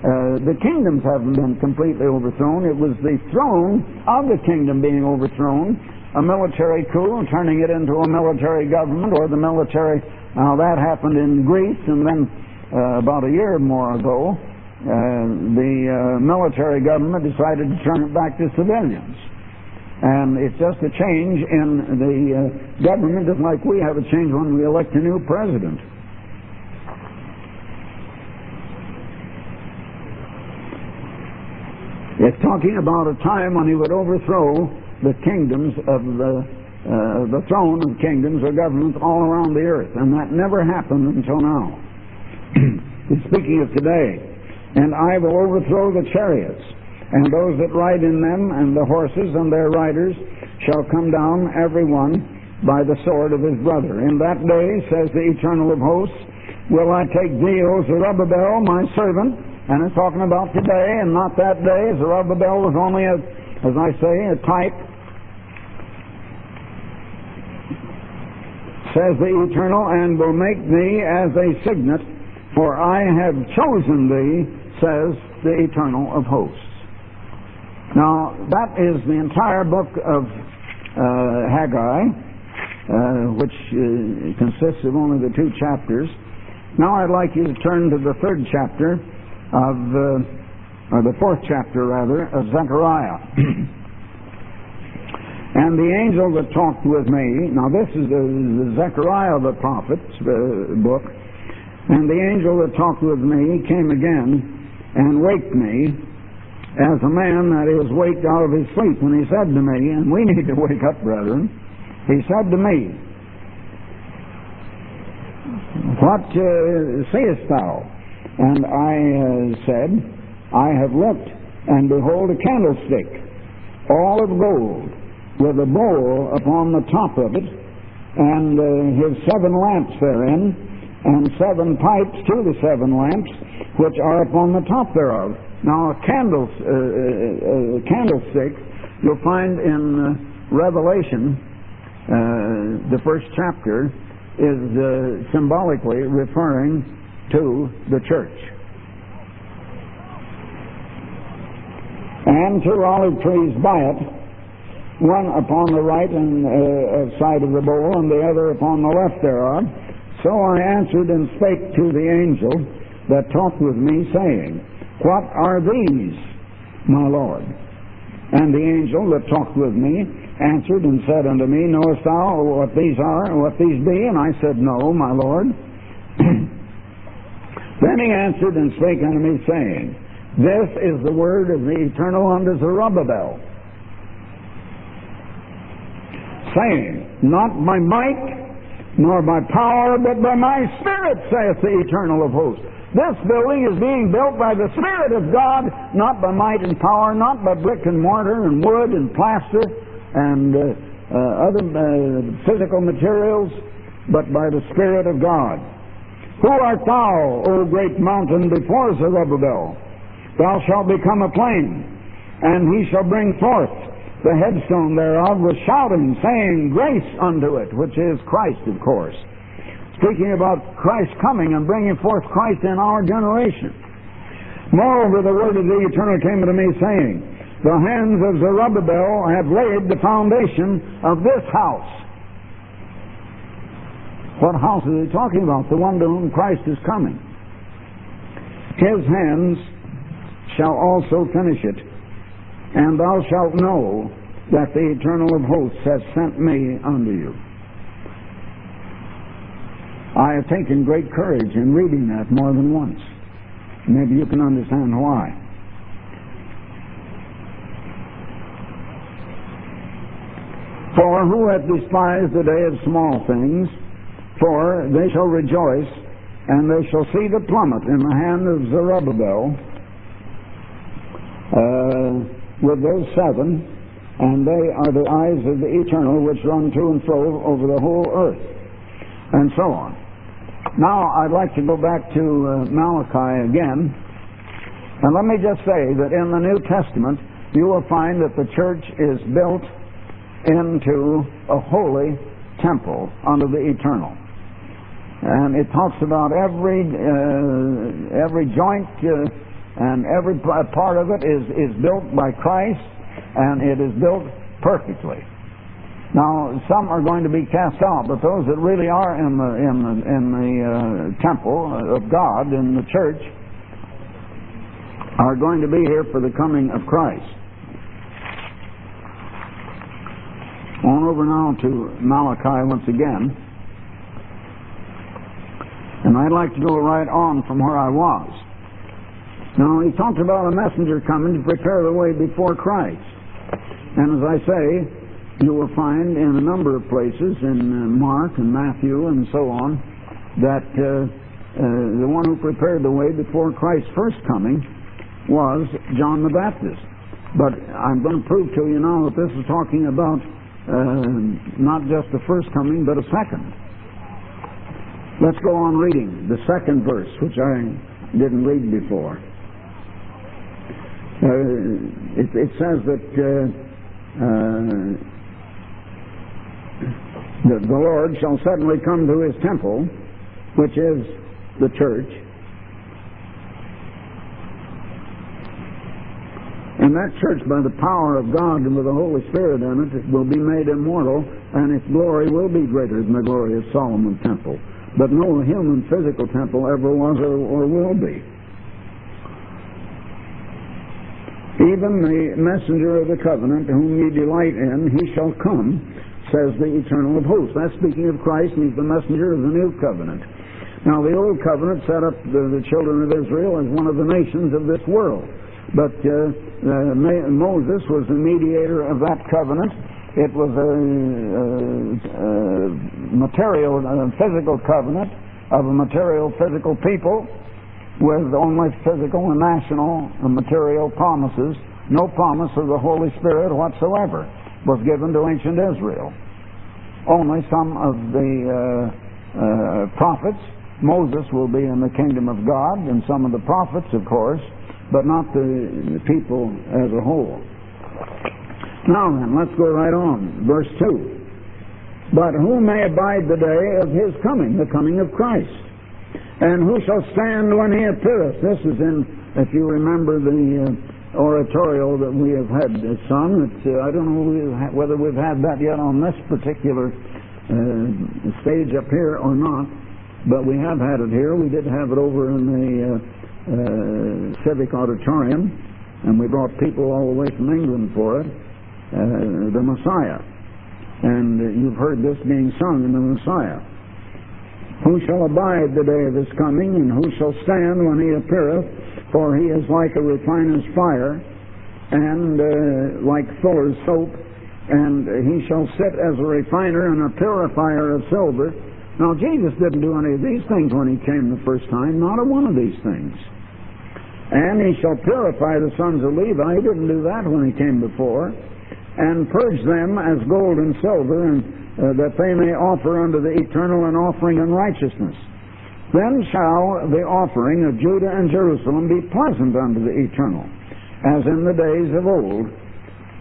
The kingdoms haven't been completely overthrown. It was the throne of the kingdom being overthrown, a military coup, turning it into a military government, or the military... Now that happened in Greece, and then about a year or more ago, the military government decided to turn it back to civilians. And it's just a change in the government, just like we have a change when we elect a new president. It's talking about a time when he would overthrow the kingdoms of the throne of kingdoms or governments all around the earth. And that never happened until now. He's speaking of today. And I will overthrow the chariots, and those that ride in them, and the horses and their riders shall come down, every one by the sword of his brother. In that day, says the Eternal of hosts, will I take thee, O Zerubabbel, my servant. And it's talking about today and not that day. Zerubabbel was only, as I say, a type. Says the Eternal, and will make thee as a signet, for I have chosen thee, says the Eternal of hosts. Now, that is the entire book of Haggai, which consists of only the 2 chapters. Now I'd like you to turn to the 3rd chapter or the 4th chapter, rather, of Zechariah. And the angel that talked with me, now this is the Zechariah the prophet's book, and the angel that talked with me came again and waked me as a man that is waked out of his sleep. And he said to me, and we need to wake up, brethren, he said to me, what seest thou? And I said, I have looked, and behold a candlestick, all of gold, with a bowl upon the top of it, and his 7 lamps therein, and 7 pipes to the 7 lamps, which are upon the top thereof. Now, a candlestick, you'll find in Revelation, the 1st chapter, is symbolically referring to the church. And 2 olive trees by it, one upon the right and side of the bowl, and the other upon the left thereof. So I answered and spake to the angel that talked with me, saying, what are these, my Lord? And the angel that talked with me answered and said unto me, knowest thou what these are, and what these be? And I said, no, my Lord. Then he answered and spake unto me, saying, this is the word of the Eternal unto Zerubabbel, saying, not by might, nor by power, but by my Spirit, saith the Eternal of hosts. This building is being built by the Spirit of God, not by might and power, not by brick and mortar and wood and plaster and other physical materials, but by the Spirit of God. Who art thou, O great mountain, before Zerubabbel? Thou shalt become a plain, and he shall bring forth the headstone thereof with shouting, saying, grace unto it, which is Christ, of course. Speaking about Christ coming and bringing forth Christ in our generation. Moreover, the word of the Eternal came unto me, saying, the hands of Zerubbabel have laid the foundation of this house. What house is he talking about? The one to whom Christ is coming. His hands shall also finish it, and thou shalt know that the Eternal of hosts has sent me unto you. I have taken great courage in reading that more than once. Maybe you can understand why. For who hath despised the day of small things? For they shall rejoice, and they shall see the plummet in the hand of Zerubbabel with those 7, and they are the eyes of the Eternal, which run to and fro over the whole earth, and so on. Now, I'd like to go back to Malachi again, and let me just say that in the New Testament, you will find that the church is built into a holy temple unto the Eternal. And it talks about every joint and every part of it is built by Christ, and it is built perfectly. Now, some are going to be cast out, but those that really are in the temple of God, in the church, are going to be here for the coming of Christ. over now to Malachi once again. And I'd like to go right on from where I was. Now, he talked about a messenger coming to prepare the way before Christ. And as I say, you will find in a number of places, in Mark and Matthew and so on, that the one who prepared the way before Christ's first coming was John the Baptist. But I'm going to prove to you now that this is talking about not just the first coming, but a second. Let's go on reading the second verse, which I didn't read before. It says that the Lord shall suddenly come to his temple, which is the church. And that church, by the power of God and with the Holy Spirit in it, will be made immortal, and its glory will be greater than the glory of Solomon's temple. But no human physical temple ever was or will be. Even the messenger of the covenant, whom ye delight in, he shall come, says the Eternal of hosts. That's speaking of Christ, and he's the messenger of the new covenant. Now, the old covenant set up the children of Israel as one of the nations of this world. But Moses was the mediator of that covenant. It was a material, physical covenant of a material, physical people with only physical and national and material promises. No promise of the Holy Spirit whatsoever was given to ancient Israel. Only some of the prophets. Moses will be in the kingdom of God, and some of the prophets, of course, but not the people as a whole. Now then, let's go right on. Verse 2. But who may abide the day of his coming, the coming of Christ? And who shall stand when he appeareth? This is in, if you remember the oratorio that we have had sung. I don't know whether we've had that yet on this particular stage up here or not, but we have had it here. We did have it over in the Civic Auditorium, and we brought people all the way from England for it. The Messiah. And you've heard this being sung in the Messiah. Who shall abide the day of his coming, and who shall stand when he appeareth? For he is like a refiner's fire, and like fuller's soap, and he shall sit as a refiner and a purifier of silver. Now, Jesus didn't do any of these things when he came the first time, not a one of these things. And he shall purify the sons of Levi. He didn't do that when he came before. And purge them as gold and silver, and that they may offer unto the eternal an offering in righteousness. Then shall the offering of Judah and Jerusalem be pleasant unto the eternal, as in the days of old,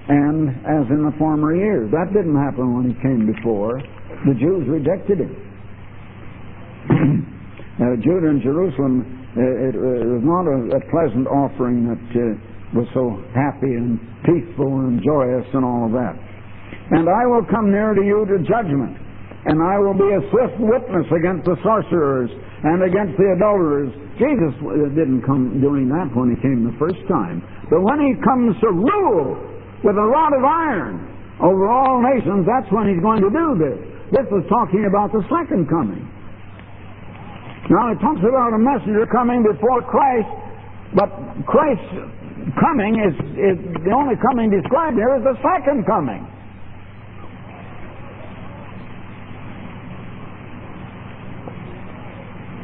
and as in the former years. That didn't happen when he came before. The Jews rejected him. Judah and Jerusalem, it was not a pleasant offering that was so happy and peaceful and joyous and all of that. And I will come near to you to judgment, and I will be a swift witness against the sorcerers and against the adulterers. Jesus didn't come doing that when he came the first time. But when he comes to rule with a rod of iron over all nations, that's when he's going to do this. This is talking about the second coming. Now it talks about a messenger coming before Christ, but Christ's coming is the only coming described here is the second coming.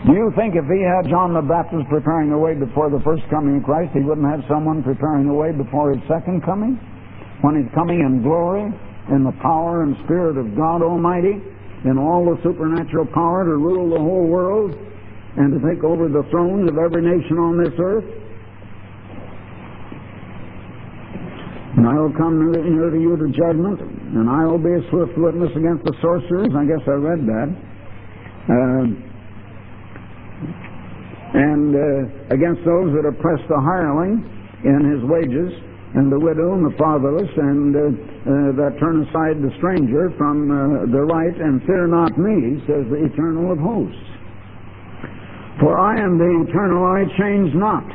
Do you think if he had John the Baptist preparing the way before the first coming of Christ, he wouldn't have someone preparing the way before his second coming? When he's coming in glory, in the power and spirit of God Almighty, in all the supernatural power to rule the whole world and to take over the thrones of every nation on this earth? And I will come near to you to judgment, and I will be a swift witness against the sorcerers. I guess I read that. And against those that oppress the hireling in his wages, and the widow and the fatherless, and that turn aside the stranger from the right, and fear not me, says the Eternal of hosts. For I am the Eternal, I change not.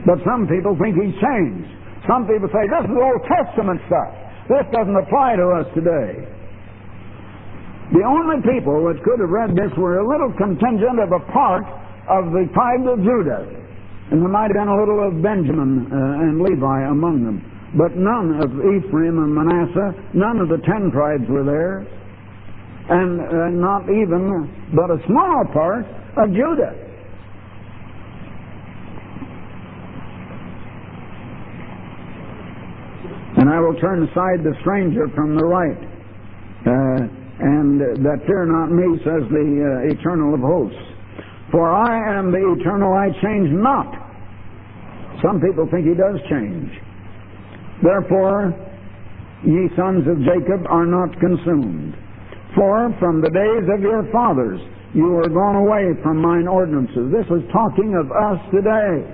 But some people think he's changed. Some people say, this is Old Testament stuff. This doesn't apply to us today. The only people that could have read this were a little contingent of a part of the tribe of Judah. And there might have been a little of Benjamin and Levi among them. But none of Ephraim and Manasseh, none of the 10 tribes were there. And not even but a small part of Judah. And I will turn aside the stranger from the right. And that fear not me, says the Eternal of hosts. For I am the Eternal, I change not. Some people think he does change. Therefore, ye sons of Jacob are not consumed. For from the days of your fathers you are gone away from mine ordinances. This is talking of us today.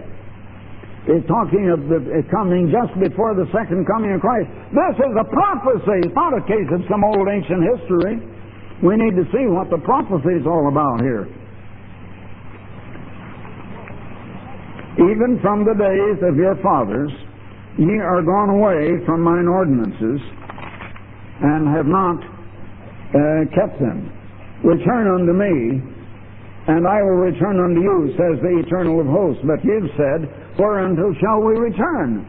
It's talking of the coming just before the second coming of Christ. This is a prophecy. It's not a case of some old ancient history. We need to see what the prophecy is all about here. Even from the days of your fathers, ye are gone away from mine ordinances, and have not kept them. Return unto me, and I will return unto you, says the Eternal of hosts. But you've said, whereunto shall we return?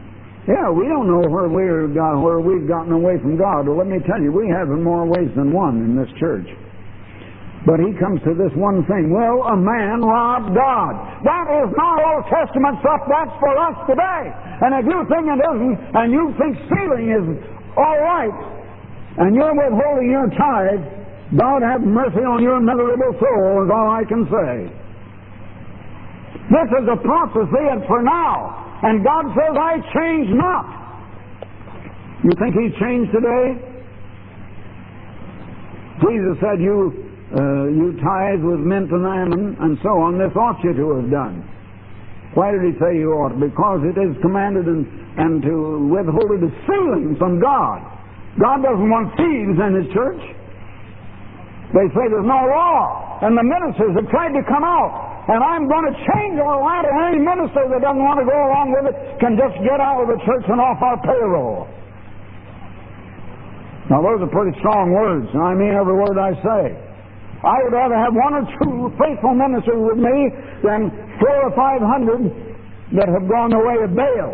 Yeah, we don't know where we've gotten away from God. Well, let me tell you, we have in more ways than one in this church. But he comes to this one thing. Will a man rob God? That is not Old Testament stuff. That's for us today. And if you think it isn't, and you think stealing is all right, and you're withholding your tithe, God have mercy on your miserable soul, is all I can say. This is a prophecy, and for now. And God says, I change not. You think He's changed today? Jesus said, you tithe with mint and almond, and so on. This ought you to have done. Why did He say you ought? Because it is commanded, and to withhold it is stealing from God. God doesn't want thieves in His church. They say there's no law, and the ministers have tried to come out. And I'm going to change all that, and any minister that doesn't want to go along with it can just get out of the church and off our payroll. Now, those are pretty strong words, and I mean every word I say. I would rather have 1 or 2 faithful ministers with me than 400 or 500 that have gone the way of Baal.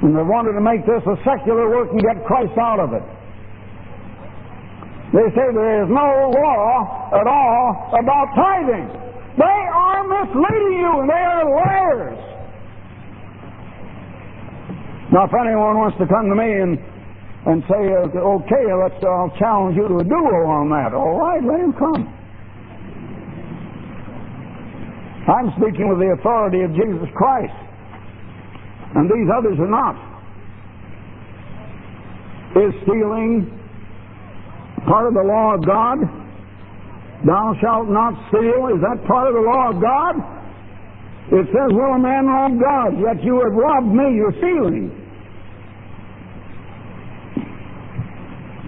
And they wanted to make this a secular work and get Christ out of it. They say there is no law at all about tithing. They are misleading you, and they are liars. Now, if anyone wants to come to me and say, okay, I'll challenge you to a duel on that, all right, let him come. I'm speaking with the authority of Jesus Christ, and these others are not. Is stealing part of the law of God? Thou shalt not steal. Is that part of the law of God? It says, will a man rob God? Yet you have robbed me. You're stealing.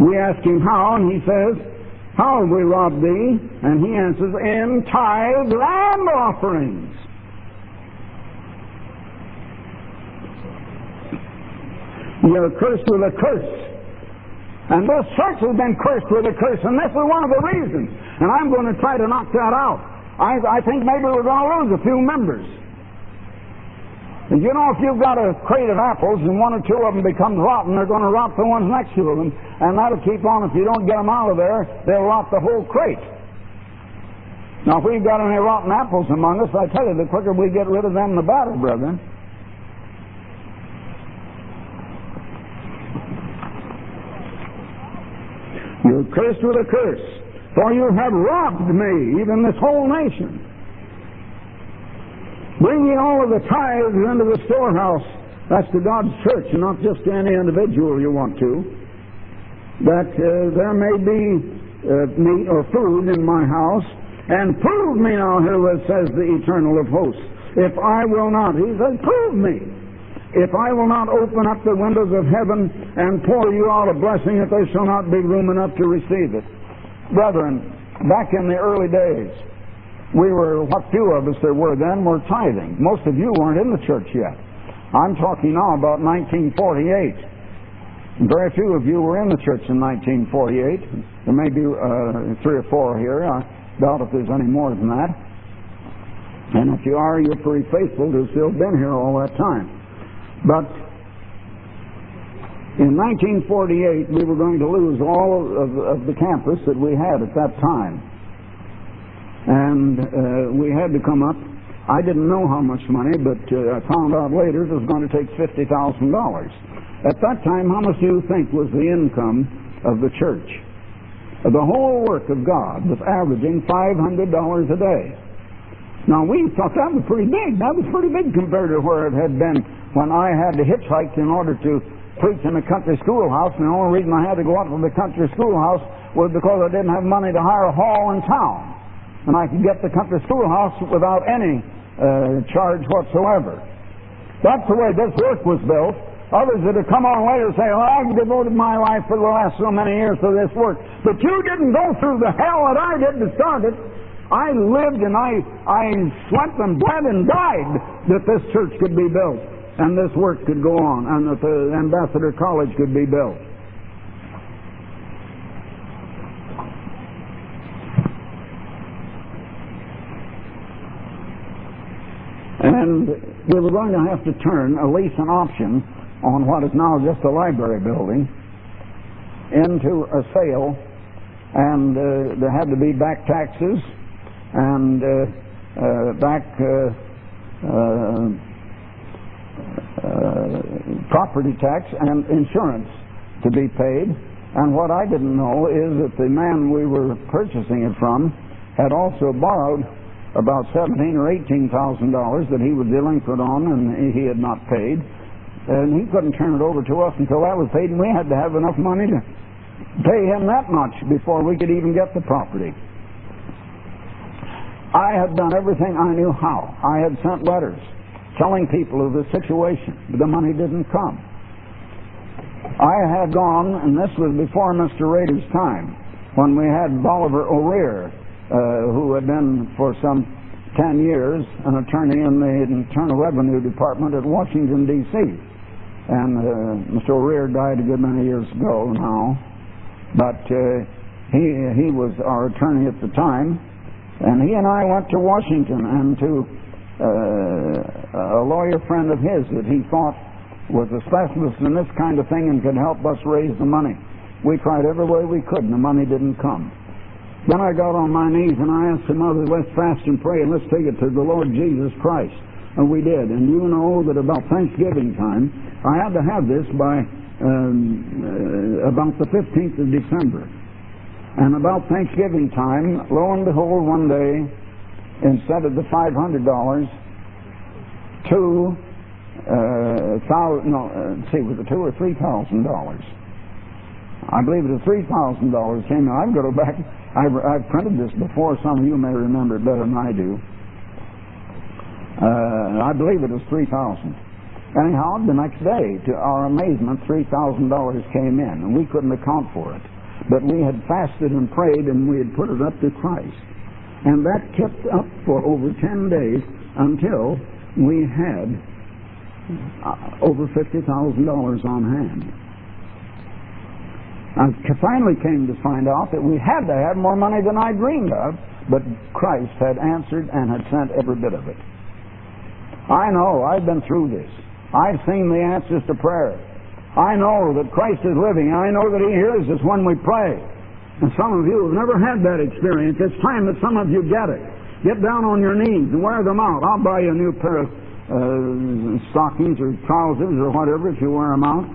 We ask him how, and he says, how have we robbed thee? And he answers, in tithes and offerings. You're cursed with a curse. And this church has been cursed with a curse, and this is one of the reasons. And I'm going to try to knock that out. I think maybe we're going to lose a few members. And you know, if you've got a crate of apples and 1 or 2 of them becomes rotten, they're going to rot the ones next to them. And that'll keep on. If you don't get them out of there, they'll rot the whole crate. Now, if we've got any rotten apples among us, I tell you, the quicker we get rid of them, the better, brethren. You're cursed with a curse, for you have robbed me, even this whole nation. Bring ye all of the tithes into the storehouse. That's to God's church, and not just to any individual you want to. That there may be meat or food in my house. And prove me now, here it says the Eternal of hosts. If I will not, he says, prove me. If I will not open up the windows of heaven and pour you out a blessing, that there shall not be room enough to receive it. Brethren, back in the early days, we were, what few of us there were then, were tithing. Most of you weren't in the church yet. I'm talking now about 1948. Very few of you were in the church in 1948. There may be 3 or 4 here. I doubt if there's any more than that. And if you are, you're pretty faithful to have still been here all that time. But in 1948, we were going to lose all of the campus that we had at that time. And we had to come up. I didn't know how much money, but I found out later it was going to take $50,000. At that time, how much do you think was the income of the church? The whole work of God was averaging $500 a day. Now, we thought that was pretty big. That was pretty big compared to where it had been when I had to hitchhike in order to preach in a country schoolhouse. And the only reason I had to go out to the country schoolhouse was because I didn't have money to hire a hall in town. And I could get the country schoolhouse without any charge whatsoever. That's the way this work was built. Others that have come on later say, well, I've devoted my life for the last so many years to this work. But you didn't go through the hell that I did to start it. I lived and I sweat and bled and died that this church could be built and this work could go on and that the Ambassador College could be built. And we were going to have to turn a lease and option on what is now just a library building into a sale, and there had to be back taxes and back property tax and insurance to be paid. And what I didn't know is that the man we were purchasing it from had also borrowed about $17,000 or $18,000 that he was delinquent on and he had not paid. And he couldn't turn it over to us until that was paid, and we had to have enough money to pay him that much before we could even get the property. I had done everything I knew how. I had sent letters telling people of the situation, but the money didn't come. I had gone, and this was before Mr. Rader's time, when we had Bolivar O'Rear, who had been for some 10 years an attorney in the Internal Revenue Department at Washington, D.C. And Mr. O'Rear died a good many years ago now. But he was our attorney at the time. And he and I went to Washington and to a lawyer friend of his that he thought was a specialist in this kind of thing and could help us raise the money. We tried every way we could, and the money didn't come. Then I got on my knees and I asked the mother, let's fast and pray and let's take it to the Lord Jesus Christ. And we did. And you know that about Thanksgiving time, I had to have this by about the 15th of December. And about Thanksgiving time, lo and behold, one day, instead of the $500, was it $2,000 or $3,000? I believe it was $3,000 came in. I've got to go back. I've printed this before. Some of you may remember it better than I do. I believe it was $3,000. Anyhow, the next day, to our amazement, $3,000 came in, and we couldn't account for it. But we had fasted and prayed, and we had put it up to Christ. And that kept up for over 10 days until we had over $50,000 on hand. I finally came to find out that we had to have more money than I dreamed of, but Christ had answered and had sent every bit of it. I know, I've been through this. I've seen the answers to prayer. I know that Christ is living. I know that He hears us when we pray. And some of you have never had that experience. It's time that some of you get it. Get down on your knees and wear them out. I'll buy you a new pair of stockings or trousers or whatever if you wear them out.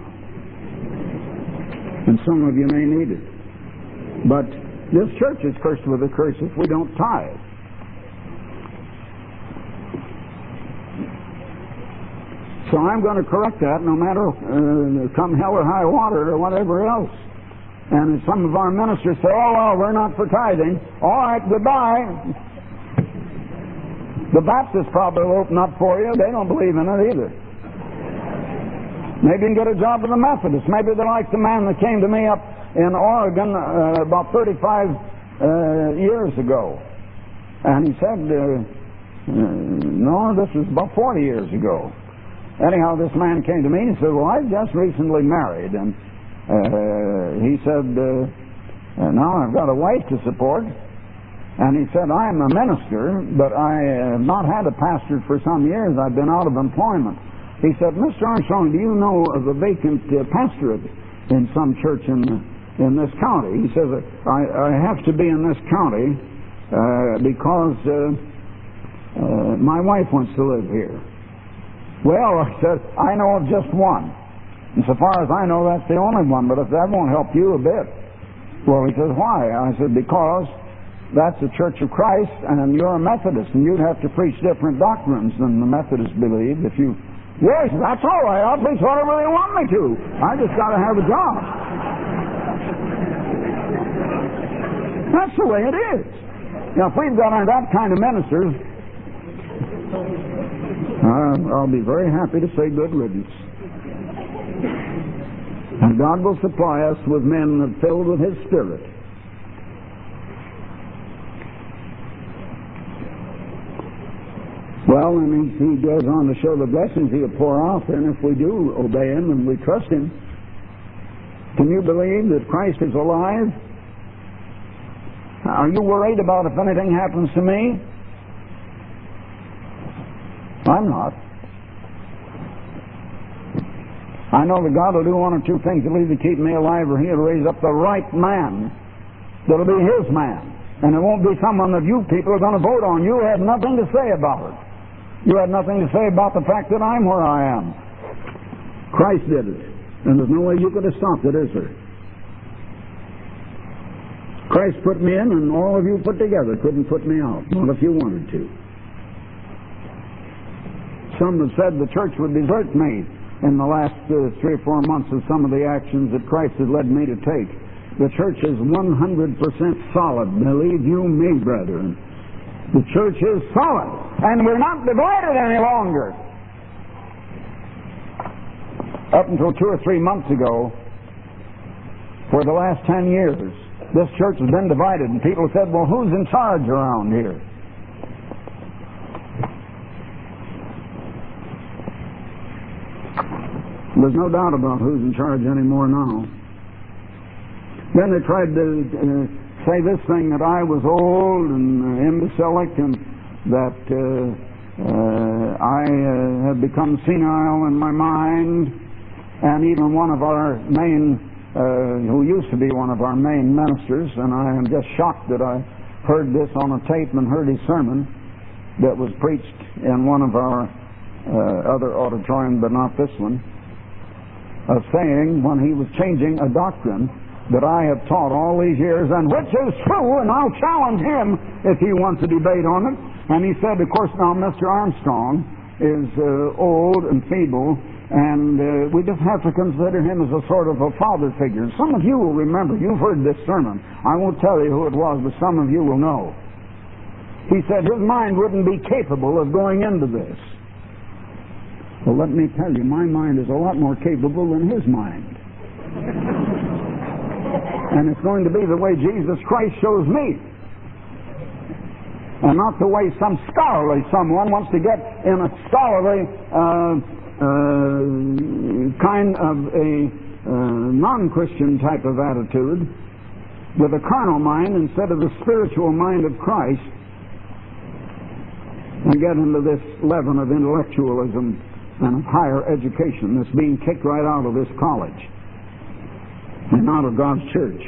And some of you may need it. But this church is cursed with a curse if we don't tithe. So I'm going to correct that no matter come hell or high water or whatever else. And some of our ministers say, oh, well, we're not for tithing. All right, goodbye. The Baptists probably will open up for you. They don't believe in it either. Maybe you can get a job with the Methodists. Maybe they're like the man that came to me up in Oregon about 35 years ago. And he said, no, this was about 40 years ago. Anyhow, this man came to me and said, well, I just recently married, and he said, now I've got a wife to support. And he said, I'm a minister, but I have not had a pastor for some years. I've been out of employment. He said, Mr. Armstrong, do you know of a vacant pastorate in some church in this county? He says, I have to be in this county because my wife wants to live here. Well, I said, I know of just one. And so far as I know, that's the only one, but if that won't help you a bit. Well, he says, why? I said, because that's the Church of Christ, and you're a Methodist, and you'd have to preach different doctrines than the Methodists believe if you... Yes, that's all right. I'll preach whatever they want me to. I just got to have a job. That's the way it is. Now, if we've got that kind of ministers, I'll be very happy to say good riddance. And God will supply us with men filled with His Spirit. Well, and he goes on to show the blessings He'll pour out, and if we do obey Him and we trust Him. Can you believe that Christ is alive? Are you worried about if anything happens to me? I'm not. I know that God will do one or two things to either keep me alive or He'll raise up the right man that'll be His man. And it won't be someone that you people are going to vote on. You have nothing to say about it. You have nothing to say about the fact that I'm where I am. Christ did it. And there's no way you could have stopped it, is there? Christ put me in, and all of you put together couldn't put me out. Not if you wanted to. Some have said the church would desert me in the last 3 or 4 months of some of the actions that Christ had led me to take. The church is 100% solid. Believe you me, brethren. The church is solid. And we're not divided any longer. Up until 2 or 3 months ago, for the last 10 years, this church has been divided. And people said, well, who's in charge around here? There's no doubt about who's in charge anymore now. Then they tried to say this thing that I was old and imbecilic and that I had become senile in my mind. And even one of our main, who used to be one of our main ministers, and I am just shocked that I heard this on a tape and heard his sermon that was preached in one of our other auditoriums, but not this one, saying when he was changing a doctrine that I have taught all these years, and which is true, and I'll challenge him if he wants a debate on it. And he said, of course, now Mr. Armstrong is old and feeble, and we just have to consider him as a sort of a father figure. Some of you will remember, you've heard this sermon. I won't tell you who it was, but some of you will know. He said his mind wouldn't be capable of going into this. Well, let me tell you, my mind is a lot more capable than his mind. And it's going to be the way Jesus Christ shows me. And not the way some scholarly someone wants to get in a scholarly kind of a non-Christian type of attitude with a carnal mind instead of the spiritual mind of Christ and get into this leaven of intellectualism and of higher education that's being kicked right out of this college and out of God's church.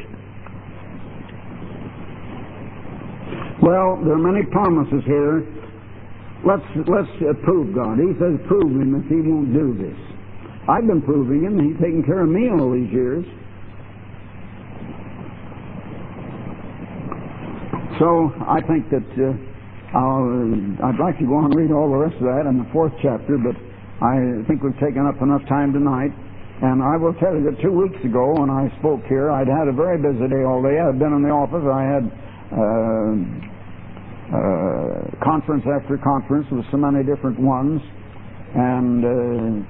Well, there are many promises here. Let's prove God. He says, prove Him if He won't do this. I've been proving Him, and He's taken care of me all these years. So I think that I'd like to go on and read all the rest of that in the 4th chapter, but I think we've taken up enough time tonight. And I will tell you that 2 weeks ago when I spoke here, I'd had a very busy day all day. I'd been in the office. I had conference after conference with so many different ones, and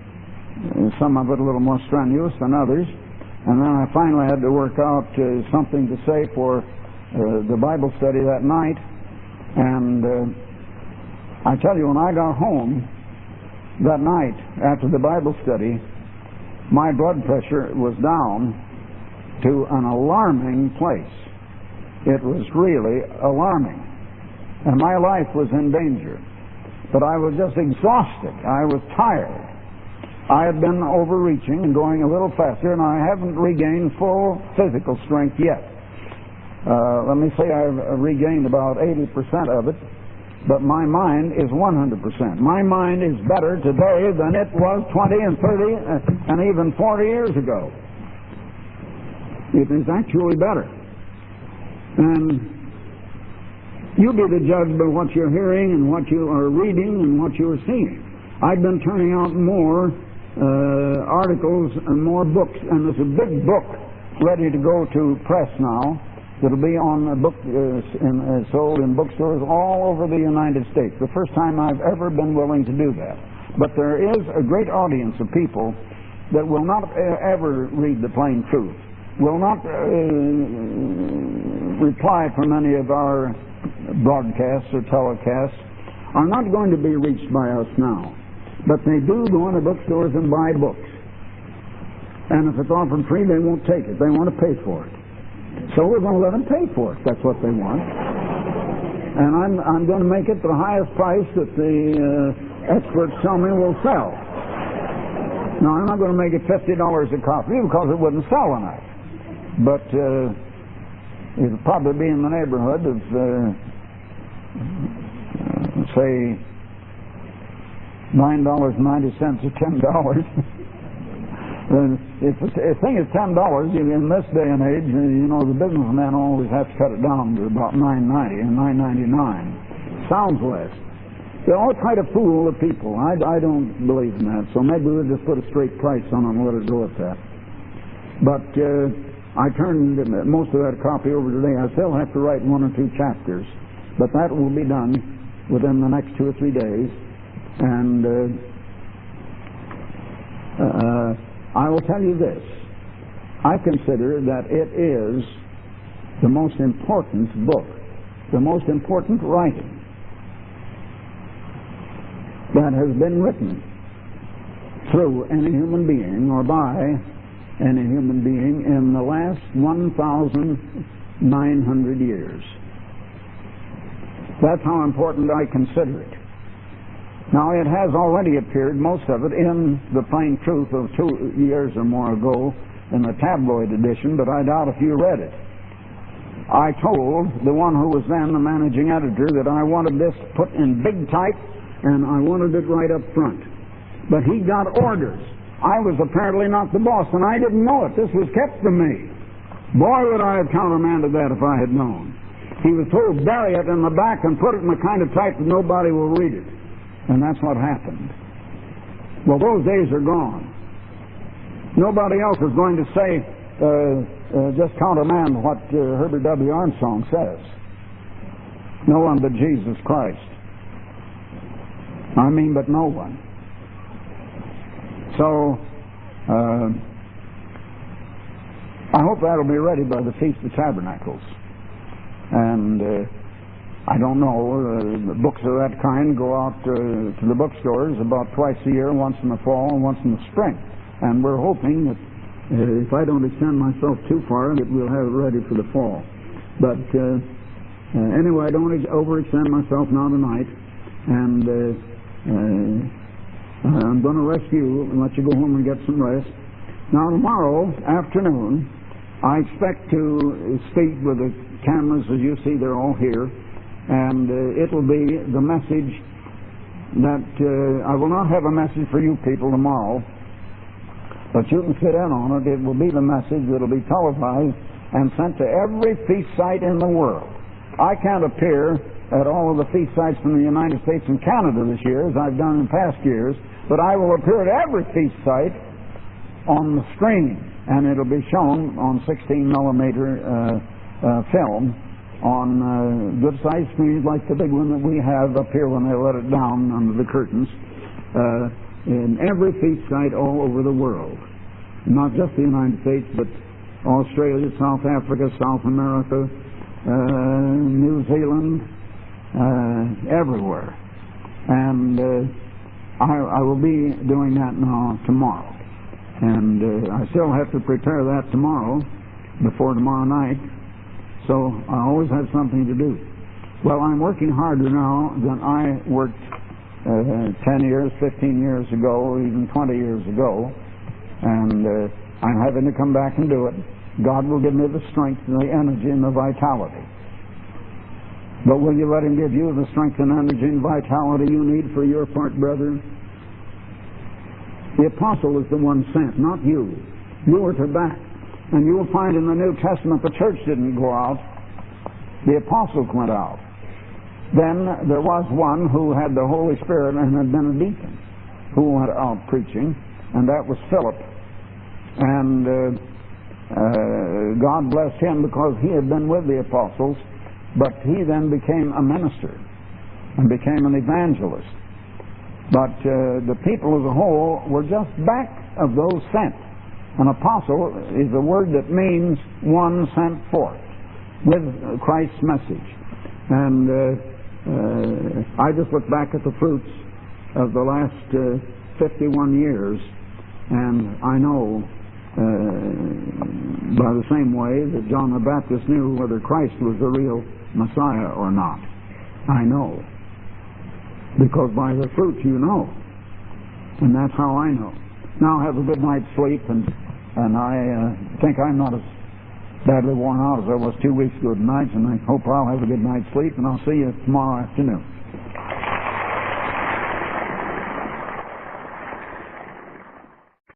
some of it a little more strenuous than others. And then I finally had to work out something to say for the Bible study that night. And I tell you, when I got home that night after the Bible study, my blood pressure was down to an alarming place. It was really alarming. And my life was in danger. But I was just exhausted. I was tired. I had been overreaching and going a little faster, and I haven't regained full physical strength yet. Let me say I've regained about 80% of it, but my mind is 100%. My mind is better today than it was 20 and 30 and even 40 years ago. It is actually better. And you be the judge by what you're hearing and what you are reading and what you are seeing. I've been turning out more articles and more books, and there's a big book ready to go to press now that'll be on a book sold in bookstores all over the United States. The first time I've ever been willing to do that. But there is a great audience of people that will not ever read the plain truth, will not reply from any of our broadcasts or telecasts, are not going to be reached by us now. But they do go into bookstores and buy books. And if it's offered free, they won't take it. They want to pay for it. So we're going to let them pay for it. That's what they want. And I'm going to make it the highest price that the experts tell me will sell. Now, I'm not going to make it $50 a copy because it wouldn't sell enough. But it'll probably be in the neighborhood of, say, $9.90 or $10. If a thing is $10 in this day and age, you know, the businessmen always have to cut it down to about $9.90 and $9.99. Sounds less. They all try to fool the people. I don't believe in that, so maybe we'll just put a straight price on it and let it go at that. But I turned most of that copy over today. I still have to write 1 or 2 chapters, but that will be done within the next 2 or 3 days. And I will tell you this. I consider that it is the most important book, the most important writing that has been written through any human being or by any human being in the last 1,900 years. That's how important I consider it. Now, it has already appeared, most of it, in the Plain Truth of 2 years or more ago in the tabloid edition, but I doubt if you read it. I told the one who was then the managing editor that I wanted this put in big type and I wanted it right up front. But he got orders. I was apparently not the boss, and I didn't know it. This was kept from me. Boy, would I have countermanded that if I had known. He was told, bury it in the back and put it in the kind of type that nobody will read it. And that's what happened. Well, those days are gone. Nobody else is going to say, just countermand what Herbert W Armstrong says. No one but Jesus Christ. I mean, but no one. So, I hope that'll be ready by the Feast of Tabernacles. And I don't know, books of that kind go out to the bookstores about twice a year, once in the fall and once in the spring. And we're hoping that if I don't extend myself too far, that we'll have it ready for the fall. But anyway, I don't overextend myself now tonight. And I'm going to rest you and let you go home and get some rest. Now, tomorrow afternoon, I expect to speak with the cameras. As you see, they're all here. And it'll be the message that I will not have a message for you people tomorrow, but you can sit in on it. It will be the message that will be televised and sent to every feast site in the world. I can't appear at all of the feast sites from the United States and Canada this year, as I've done in past years, but I will appear at every feast site on the screen, and it'll be shown on 16mm film on good-sized screens like the big one that we have up here when they let it down under the curtains, in every feast site all over the world. Not just the United States, but Australia, South Africa, South America, New Zealand, everywhere. And I will be doing that now tomorrow. And I still have to prepare that tomorrow. before tomorrow night, so I always have something to do. Well, I'm working harder now than I worked 10 years, 15 years ago, even 20 years ago, and I'm having to come back and do it. God will give me the strength and the energy and the vitality. But will you let Him give you the strength and energy and vitality you need for your part, brethren? The apostle is the one sent, not you. You were to back. And you will find in the New Testament the church didn't go out. The apostles went out. Then there was one who had the Holy Spirit and had been a deacon who went out preaching, and that was Philip. And God blessed him because he had been with the apostles, but he then became a minister and became an evangelist. But the people as a whole were just back of those sent. An apostle is a word that means one sent forth with Christ's message. And I just look back at the fruits of the last 51 years, and I know by the same way that John the Baptist knew whether Christ was the real Messiah or not. I know. Because by the fruit you know. And that's how I know. Now have a good night's sleep, and I think I'm not as badly worn out as I was 2 weeks ago tonight, and I hope I'll have a good night's sleep, and I'll see you tomorrow afternoon.